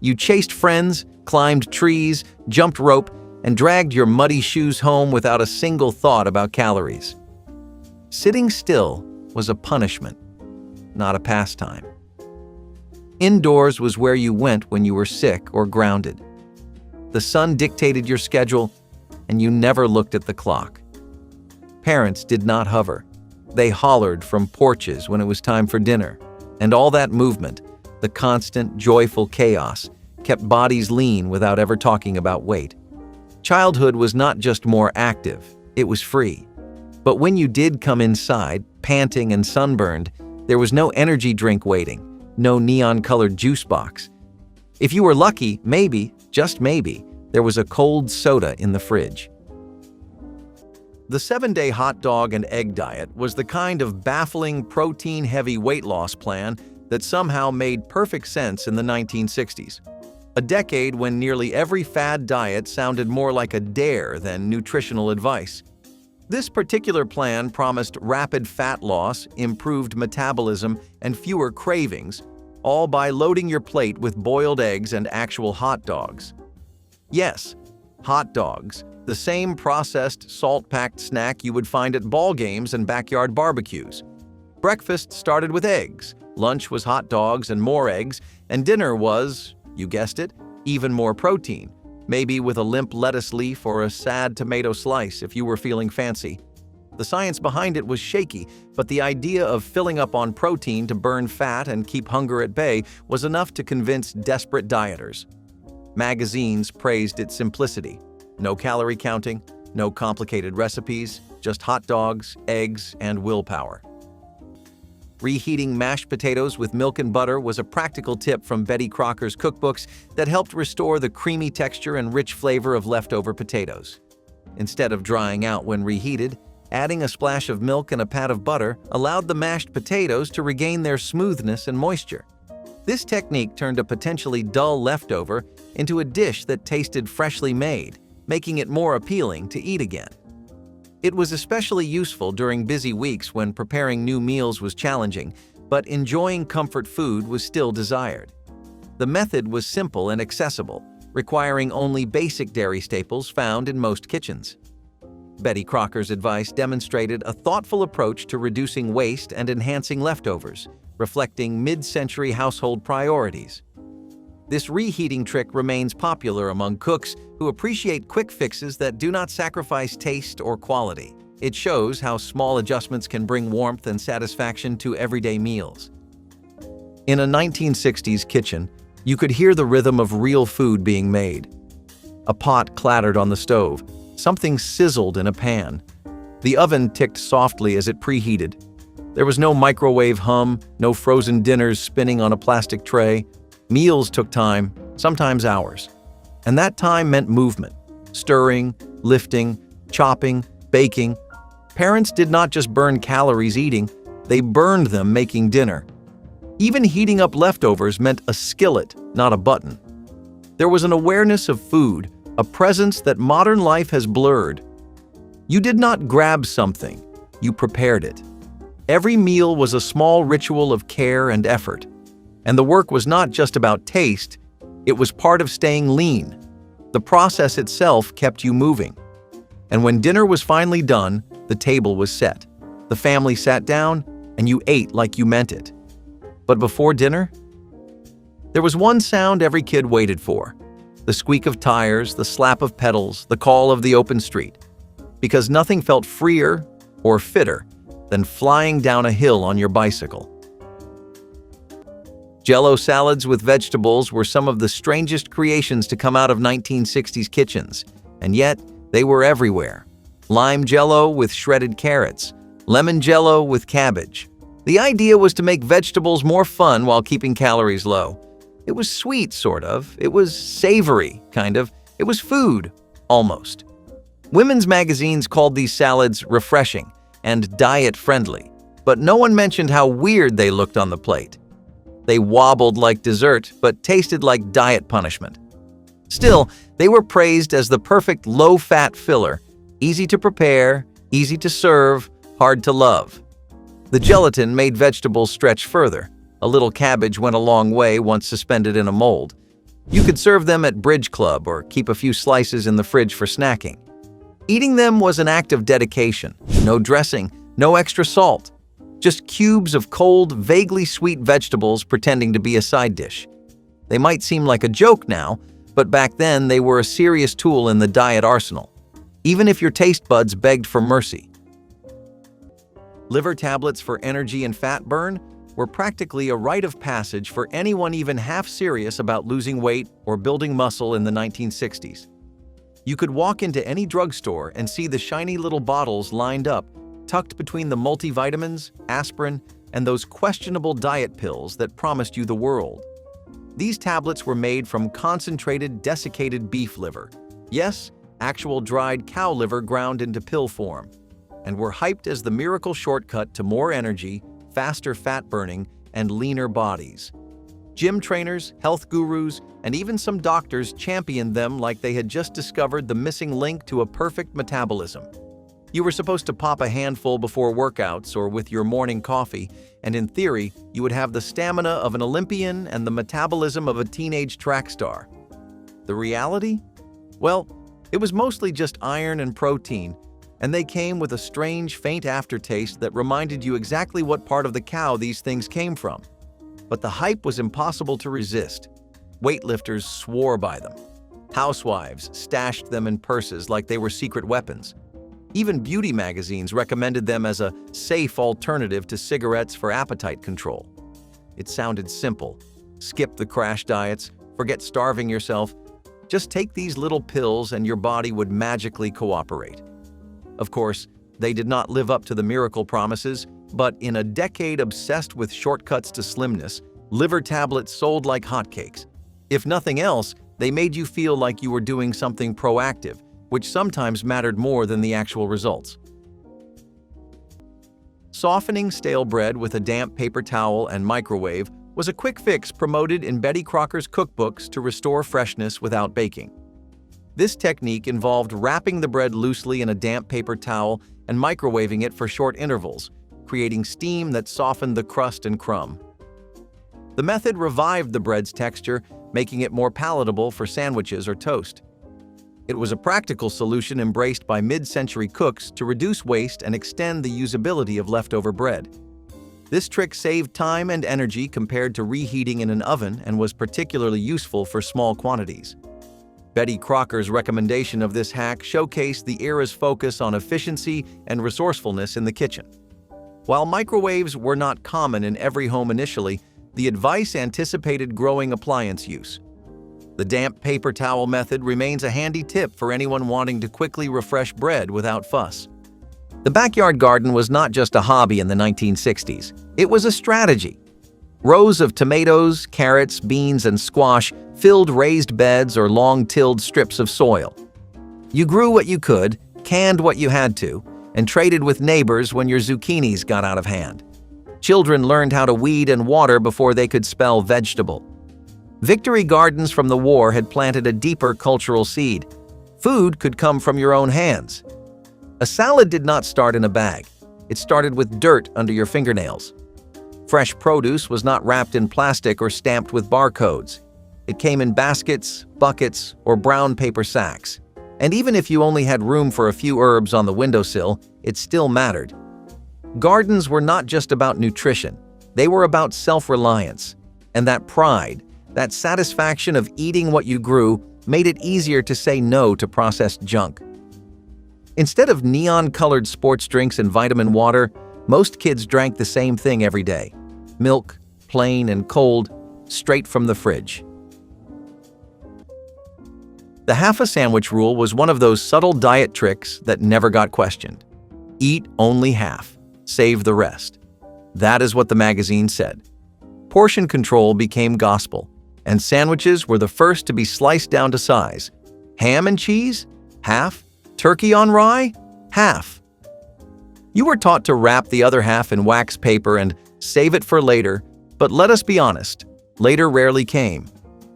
You chased friends, climbed trees, jumped rope, and dragged your muddy shoes home without a single thought about calories. Sitting still was a punishment, not a pastime. Indoors was where you went when you were sick or grounded. The sun dictated your schedule, and you never looked at the clock. Parents did not hover. They hollered from porches when it was time for dinner, and all that movement, the constant, joyful chaos, kept bodies lean without ever talking about weight. Childhood was not just more active, it was free. But when you did come inside, panting and sunburned, there was no energy drink waiting, no neon-colored juice box. If you were lucky, maybe, just maybe, there was a cold soda in the fridge. The 7-day hot dog and egg diet was the kind of baffling, protein-heavy weight loss plan that somehow made perfect sense in the 1960s. A decade when nearly every fad diet sounded more like a dare than nutritional advice. This particular plan promised rapid fat loss, improved metabolism, and fewer cravings, all by loading your plate with boiled eggs and actual hot dogs. Yes, hot dogs, the same processed, salt-packed snack you would find at ball games and backyard barbecues. Breakfast started with eggs, lunch was hot dogs and more eggs, and dinner was, you guessed it, even more protein, maybe with a limp lettuce leaf or a sad tomato slice if you were feeling fancy. The science behind it was shaky, but the idea of filling up on protein to burn fat and keep hunger at bay was enough to convince desperate dieters. Magazines praised its simplicity. No calorie counting, no complicated recipes, just hot dogs, eggs, and willpower. Reheating mashed potatoes with milk and butter was a practical tip from Betty Crocker's cookbooks that helped restore the creamy texture and rich flavor of leftover potatoes. Instead of drying out when reheated, adding a splash of milk and a pat of butter allowed the mashed potatoes to regain their smoothness and moisture. This technique turned a potentially dull leftover into a dish that tasted freshly made, making it more appealing to eat again. It was especially useful during busy weeks when preparing new meals was challenging, but enjoying comfort food was still desired. The method was simple and accessible, requiring only basic dairy staples found in most kitchens. Betty Crocker's advice demonstrated a thoughtful approach to reducing waste and enhancing leftovers, reflecting mid-century household priorities. This reheating trick remains popular among cooks who appreciate quick fixes that do not sacrifice taste or quality. It shows how small adjustments can bring warmth and satisfaction to everyday meals. In a 1960s kitchen, you could hear the rhythm of real food being made. A pot clattered on the stove, something sizzled in a pan. The oven ticked softly as it preheated. There was no microwave hum, no frozen dinners spinning on a plastic tray. Meals took time, sometimes hours. And that time meant movement, stirring, lifting, chopping, baking. Parents did not just burn calories eating, they burned them making dinner. Even heating up leftovers meant a skillet, not a button. There was an awareness of food, a presence that modern life has blurred. You did not grab something, you prepared it. Every meal was a small ritual of care and effort. And the work was not just about taste, it was part of staying lean. The process itself kept you moving. And when dinner was finally done, the table was set. The family sat down, and you ate like you meant it. But before dinner, there was one sound every kid waited for. The squeak of tires, the slap of pedals, the call of the open street. Because nothing felt freer or fitter than flying down a hill on your bicycle. Jell-O salads with vegetables were some of the strangest creations to come out of 1960s kitchens, and yet they were everywhere. Lime Jell-O with shredded carrots, lemon Jell-O with cabbage. The idea was to make vegetables more fun while keeping calories low. It was sweet, sort of. It was savory, kind of. It was food, almost. Women's magazines called these salads refreshing and diet-friendly, but no one mentioned how weird they looked on the plate. They wobbled like dessert, but tasted like diet punishment. Still, they were praised as the perfect low-fat filler, easy to prepare, easy to serve, hard to love. The gelatin made vegetables stretch further. A little cabbage went a long way once suspended in a mold. You could serve them at bridge club or keep a few slices in the fridge for snacking. Eating them was an act of dedication. No dressing, no extra salt. Just cubes of cold, vaguely sweet vegetables pretending to be a side dish. They might seem like a joke now, but back then they were a serious tool in the diet arsenal. even if your taste buds begged for mercy. Liver tablets for energy and fat burn were practically a rite of passage for anyone even half serious about losing weight or building muscle in the 1960s. You could walk into any drugstore and see the shiny little bottles lined up, tucked between the multivitamins, aspirin, and those questionable diet pills that promised you the world. These tablets were made from concentrated, desiccated beef liver. Yes, actual dried cow liver ground into pill form, and were hyped as the miracle shortcut to more energy, faster fat burning, and leaner bodies. Gym trainers, health gurus, and even some doctors championed them like they had just discovered the missing link to a perfect metabolism. You were supposed to pop a handful before workouts or with your morning coffee, and in theory, you would have the stamina of an Olympian and the metabolism of a teenage track star. The reality? Well, it was mostly just iron and protein, and they came with a strange, faint aftertaste that reminded you exactly what part of the cow these things came from. But the hype was impossible to resist. Weightlifters swore by them. Housewives stashed them in purses like they were secret weapons. Even beauty magazines recommended them as a safe alternative to cigarettes for appetite control. It sounded simple. Skip the crash diets, forget starving yourself. Just take these little pills and your body would magically cooperate. Of course, they did not live up to the miracle promises, but in a decade obsessed with shortcuts to slimness, liver tablets sold like hotcakes. If nothing else, they made you feel like you were doing something proactive, which sometimes mattered more than the actual results. Softening stale bread with a damp paper towel and microwave was a quick fix promoted in Betty Crocker's cookbooks to restore freshness without baking. This technique involved wrapping the bread loosely in a damp paper towel and microwaving it for short intervals, creating steam that softened the crust and crumb. The method revived the bread's texture, making it more palatable for sandwiches or toast. It was a practical solution embraced by mid-century cooks to reduce waste and extend the usability of leftover bread. This trick saved time and energy compared to reheating in an oven and was particularly useful for small quantities. Betty Crocker's recommendation of this hack showcased the era's focus on efficiency and resourcefulness in the kitchen. While microwaves were not common in every home initially, the advice anticipated growing appliance use. The damp paper towel method remains a handy tip for anyone wanting to quickly refresh bread without fuss. The backyard garden was not just a hobby in the 1960s, it was a strategy. Rows of tomatoes, carrots, beans, and squash filled raised beds or long-tilled strips of soil. You grew what you could, canned what you had to, and traded with neighbors when your zucchinis got out of hand. Children learned how to weed and water before they could spell vegetable. Victory gardens from the war had planted a deeper cultural seed. Food could come from your own hands. A salad did not start in a bag. It started with dirt under your fingernails. Fresh produce was not wrapped in plastic or stamped with barcodes. It came in baskets, buckets, or brown paper sacks. And even if you only had room for a few herbs on the windowsill, it still mattered. Gardens were not just about nutrition. They were about self-reliance. And that pride, that satisfaction of eating what you grew, made it easier to say no to processed junk. Instead of neon-colored sports drinks and vitamin water, most kids drank the same thing every day. Milk, plain and cold, straight from the fridge. The half-a-sandwich rule was one of those subtle diet tricks that never got questioned. Eat only half, save the rest. That is what the magazine said. Portion control became gospel, and sandwiches were the first to be sliced down to size. Ham and cheese? Half. Turkey on rye? Half. You were taught to wrap the other half in wax paper and save it for later, but let us be honest, later rarely came.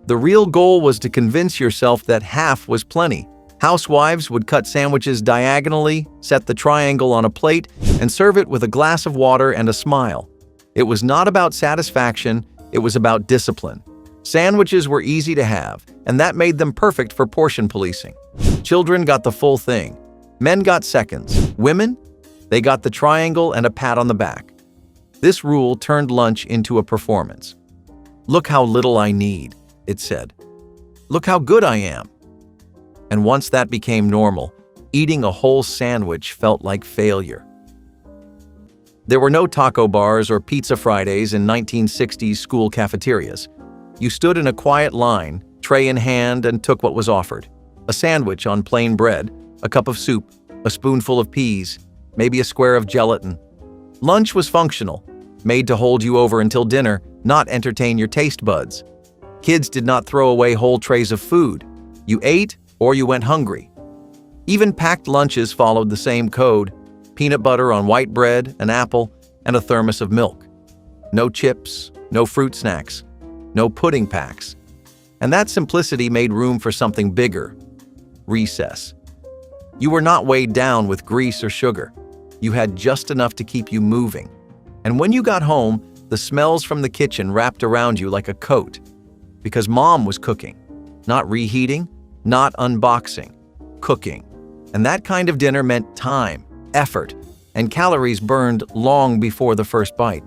The real goal was to convince yourself that half was plenty. Housewives would cut sandwiches diagonally, set the triangle on a plate, and serve it with a glass of water and a smile. It was not about satisfaction, it was about discipline. Sandwiches were easy to have, and that made them perfect for portion policing. Children got the full thing. Men got seconds. Women? They got the triangle and a pat on the back. This rule turned lunch into a performance. "Look how little I need," it said. "Look how good I am." And once that became normal, Eating a whole sandwich felt like failure. There were no taco bars or pizza Fridays in 1960s school cafeterias. You stood in a quiet line, tray in hand, and took what was offered. A sandwich on plain bread, a cup of soup, a spoonful of peas, maybe a square of gelatin. Lunch was functional, made to hold you over until dinner, not entertain your taste buds. Kids did not throw away whole trays of food. You ate or you went hungry. Even packed lunches followed the same code: peanut butter on white bread, an apple, and a thermos of milk. No chips, no fruit snacks, no pudding packs. And that simplicity made room for something bigger: recess. You were not weighed down with grease or sugar. You had just enough to keep you moving. And when you got home, the smells from the kitchen wrapped around you like a coat. Because mom was cooking. Not reheating, not unboxing. Cooking. And that kind of dinner meant time, effort, and calories burned long before the first bite.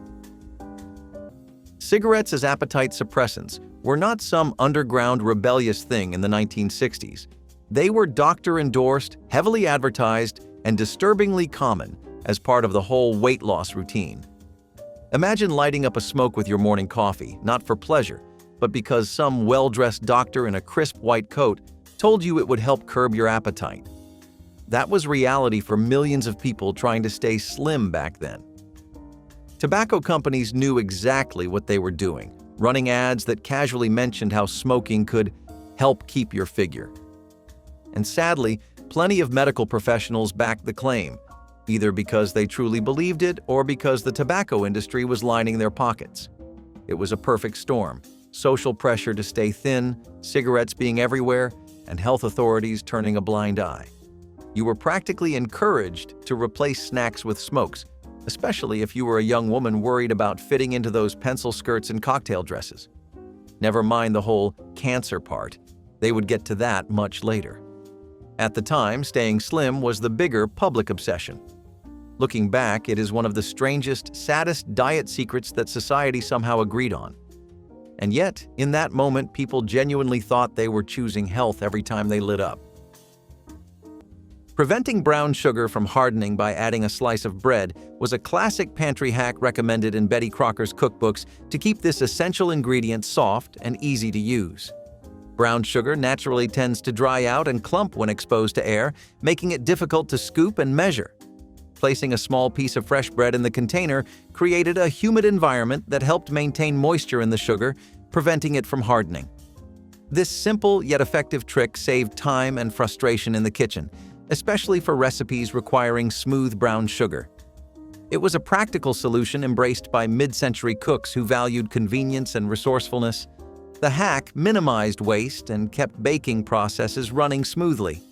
Cigarettes as appetite suppressants were not some underground rebellious thing in the 1960s. They were doctor-endorsed, heavily advertised, and disturbingly common as part of the whole weight loss routine. Imagine lighting up a smoke with your morning coffee, not for pleasure, but because some well-dressed doctor in a crisp white coat told you it would help curb your appetite. That was reality for millions of people trying to stay slim back then. Tobacco companies knew exactly what they were doing, running ads that casually mentioned how smoking could help keep your figure. And sadly, plenty of medical professionals backed the claim, either because they truly believed it or because the tobacco industry was lining their pockets. It was a perfect storm: social pressure to stay thin, cigarettes being everywhere, and health authorities turning a blind eye. You were practically encouraged to replace snacks with smokes, especially if you were a young woman worried about fitting into those pencil skirts and cocktail dresses. Never mind the whole cancer part. They would get to that much later. At the time, staying slim was the bigger public obsession. Looking back, it is one of the strangest, saddest diet secrets that society somehow agreed on. And yet, in that moment, people genuinely thought they were choosing health every time they lit up. Preventing brown sugar from hardening by adding a slice of bread was a classic pantry hack recommended in Betty Crocker's cookbooks to keep this essential ingredient soft and easy to use. Brown sugar naturally tends to dry out and clump when exposed to air, making it difficult to scoop and measure. Placing a small piece of fresh bread in the container created a humid environment that helped maintain moisture in the sugar, preventing it from hardening. This simple yet effective trick saved time and frustration in the kitchen, especially for recipes requiring smooth brown sugar. It was a practical solution embraced by mid-century cooks who valued convenience and resourcefulness. The hack minimized waste and kept baking processes running smoothly.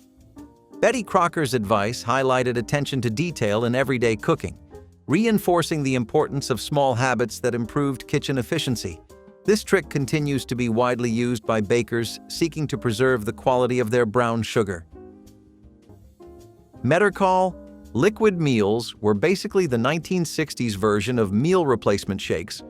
Betty Crocker's advice highlighted attention to detail in everyday cooking, reinforcing the importance of small habits that improved kitchen efficiency. This trick continues to be widely used by bakers seeking to preserve the quality of their brown sugar. Mettercall liquid meals were basically the 1960s version of meal replacement shakes,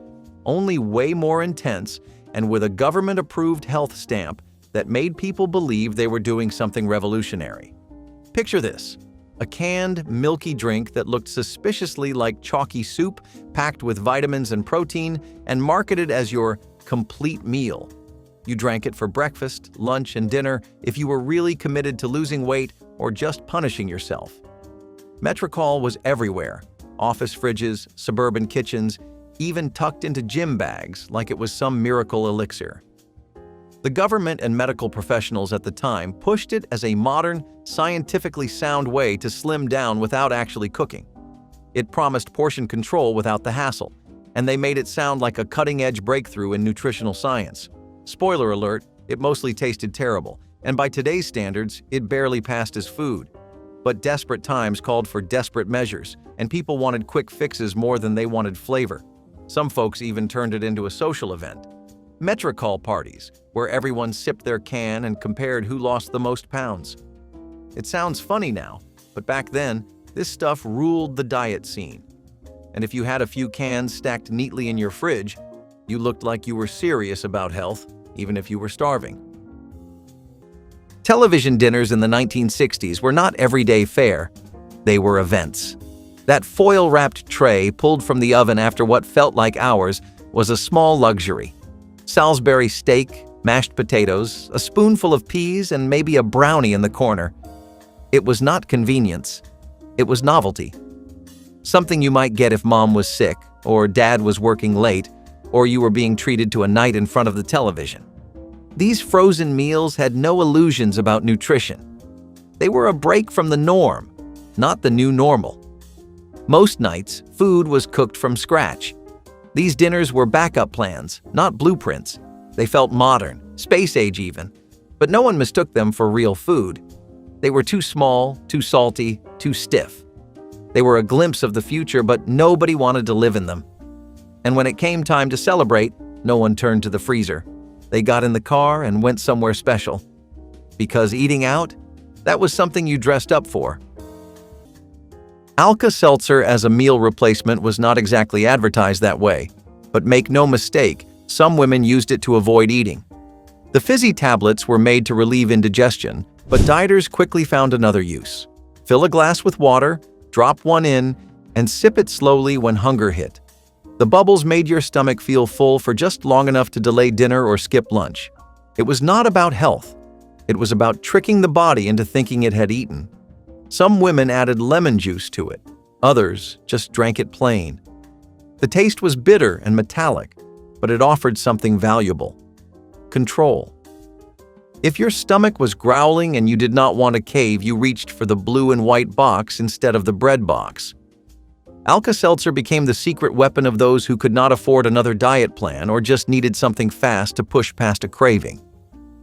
only way more intense and with a government-approved health stamp that made people believe they were doing something revolutionary. Picture this: a canned, milky drink that looked suspiciously like chalky soup, packed with vitamins and protein, and marketed as your complete meal. You drank it for breakfast, lunch, and dinner if you were really committed to losing weight or just punishing yourself. Mettercall was everywhere: office fridges, suburban kitchens, even tucked into gym bags like it was some miracle elixir. The government and medical professionals at the time pushed it as a modern, scientifically sound way to slim down without actually cooking. It promised portion control without the hassle, and they made it sound like a cutting-edge breakthrough in nutritional science. Spoiler alert, it mostly tasted terrible, and by today's standards, it barely passed as food. But desperate times called for desperate measures, and people wanted quick fixes more than they wanted flavor. Some folks even turned it into a social event. Mettercall parties, where everyone sipped their can and compared who lost the most pounds. It sounds funny now, but back then, this stuff ruled the diet scene. And if you had a few cans stacked neatly in your fridge, you looked like you were serious about health, even if you were starving. Television dinners in the 1960s were not everyday fare. They were events. That foil-wrapped tray pulled from the oven after what felt like hours was a small luxury. Salisbury steak, mashed potatoes, a spoonful of peas, and maybe a brownie in the corner. It was not convenience. It was novelty. Something you might get if mom was sick, or dad was working late, or you were being treated to a night in front of the television. These frozen meals had no illusions about nutrition. They were a break from the norm, not the new normal. Most nights, food was cooked from scratch. These dinners were backup plans, not blueprints. They felt modern, space-age even, but no one mistook them for real food. They were too small, too salty, too stiff. They were a glimpse of the future, but nobody wanted to live in them. And when it came time to celebrate, no one turned to the freezer. They got in the car and went somewhere special. Because eating out, that was something you dressed up for. Alka-Seltzer as a meal replacement was not exactly advertised that way, but make no mistake, some women used it to avoid eating. The fizzy tablets were made to relieve indigestion, but dieters quickly found another use. Fill a glass with water, drop one in, and sip it slowly when hunger hit. The bubbles made your stomach feel full for just long enough to delay dinner or skip lunch. It was not about health. It was about tricking the body into thinking it had eaten. Some women added lemon juice to it. Others just drank it plain. The taste was bitter and metallic, but it offered something valuable: control. If your stomach was growling and you did not want to cave, you reached for the blue and white box instead of the bread box. Alka-Seltzer became the secret weapon of those who could not afford another diet plan or just needed something fast to push past a craving.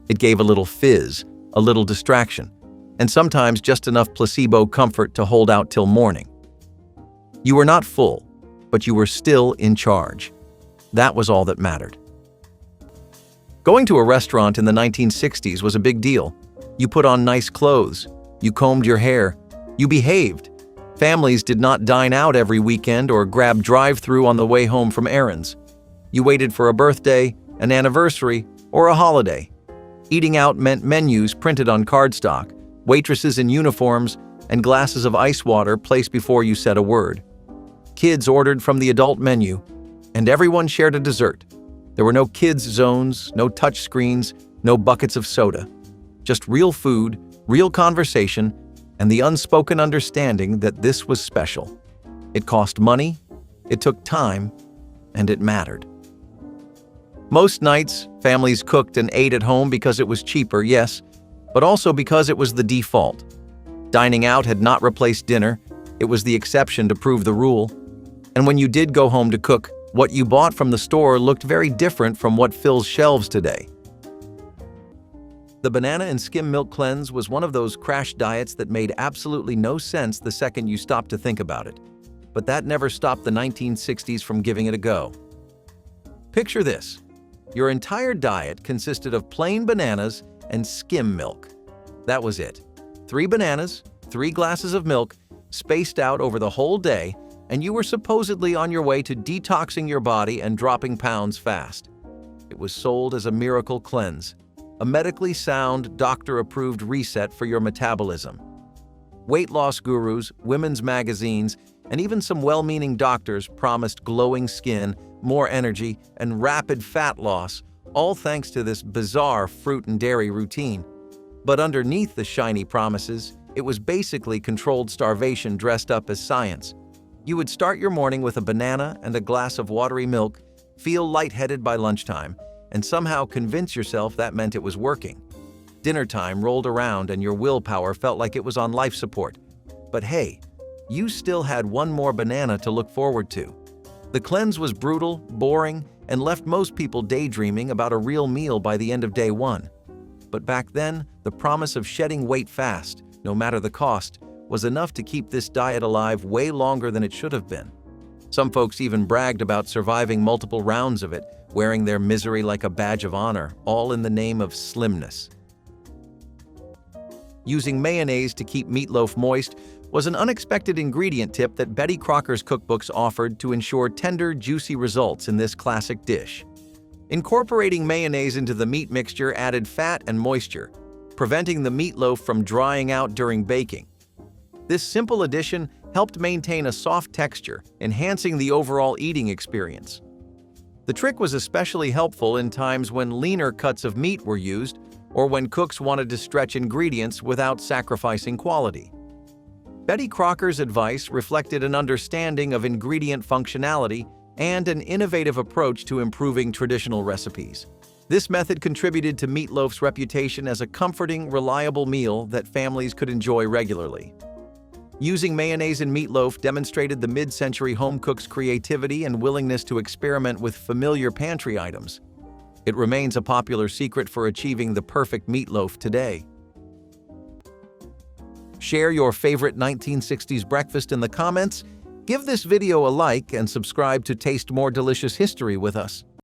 It gave a little fizz, a little distraction, and sometimes just enough placebo comfort to hold out till morning. You were not full, but you were still in charge. That was all that mattered. Going to a restaurant in the 1960s was a big deal. You put on nice clothes, you combed your hair, you behaved. Families did not dine out every weekend or grab drive-through on the way home from errands. You waited for a birthday, an anniversary, or a holiday. Eating out meant menus printed on cardstock, waitresses in uniforms, and glasses of ice water placed before you said a word. Kids ordered from the adult menu, and everyone shared a dessert. There were no kids' zones, no touch screens, no buckets of soda. Just real food, real conversation, and the unspoken understanding that this was special. It cost money, it took time, and it mattered. Most nights, families cooked and ate at home because it was cheaper, yes, but also because it was the default. Dining out had not replaced dinner, it was the exception to prove the rule. And when you did go home to cook, what you bought from the store looked very different from what fills shelves today. The banana and skim milk cleanse was one of those crash diets that made absolutely no sense the second you stopped to think about it. But that never stopped the 1960s from giving it a go. Picture this. Your entire diet consisted of plain bananas and skim milk. That was it. 3 bananas, 3 glasses of milk, spaced out over the whole day, and you were supposedly on your way to detoxing your body and dropping pounds fast. It was sold as a miracle cleanse, a medically sound, doctor-approved reset for your metabolism. Weight loss gurus, women's magazines, and even some well-meaning doctors promised glowing skin, more energy, and rapid fat loss, all thanks to this bizarre fruit and dairy routine. But underneath the shiny promises, it was basically controlled starvation dressed up as science. You would start your morning with a banana and a glass of watery milk, feel lightheaded by lunchtime, and somehow convince yourself that meant it was working. Dinner time rolled around and your willpower felt like it was on life support. But hey, you still had one more banana to look forward to. The cleanse was brutal, boring, and left most people daydreaming about a real meal by the end of day 1. But back then, the promise of shedding weight fast, no matter the cost, was enough to keep this diet alive way longer than it should have been. Some folks even bragged about surviving multiple rounds of it, wearing their misery like a badge of honor, all in the name of slimness. Using mayonnaise to keep meatloaf moist was an unexpected ingredient tip that Betty Crocker's cookbooks offered to ensure tender, juicy results in this classic dish. Incorporating mayonnaise into the meat mixture added fat and moisture. preventing the meatloaf from drying out during baking. This simple addition helped maintain a soft texture, enhancing the overall eating experience. The trick was especially helpful in times when leaner cuts of meat were used or when cooks wanted to stretch ingredients without sacrificing quality. Betty Crocker's advice reflected an understanding of ingredient functionality and an innovative approach to improving traditional recipes. This method contributed to meatloaf's reputation as a comforting, reliable meal that families could enjoy regularly. Using mayonnaise in meatloaf demonstrated the mid-century home cook's creativity and willingness to experiment with familiar pantry items. It remains a popular secret for achieving the perfect meatloaf today. Share your favorite 1960s breakfast in the comments, give this video a like, and subscribe to taste more delicious history with us.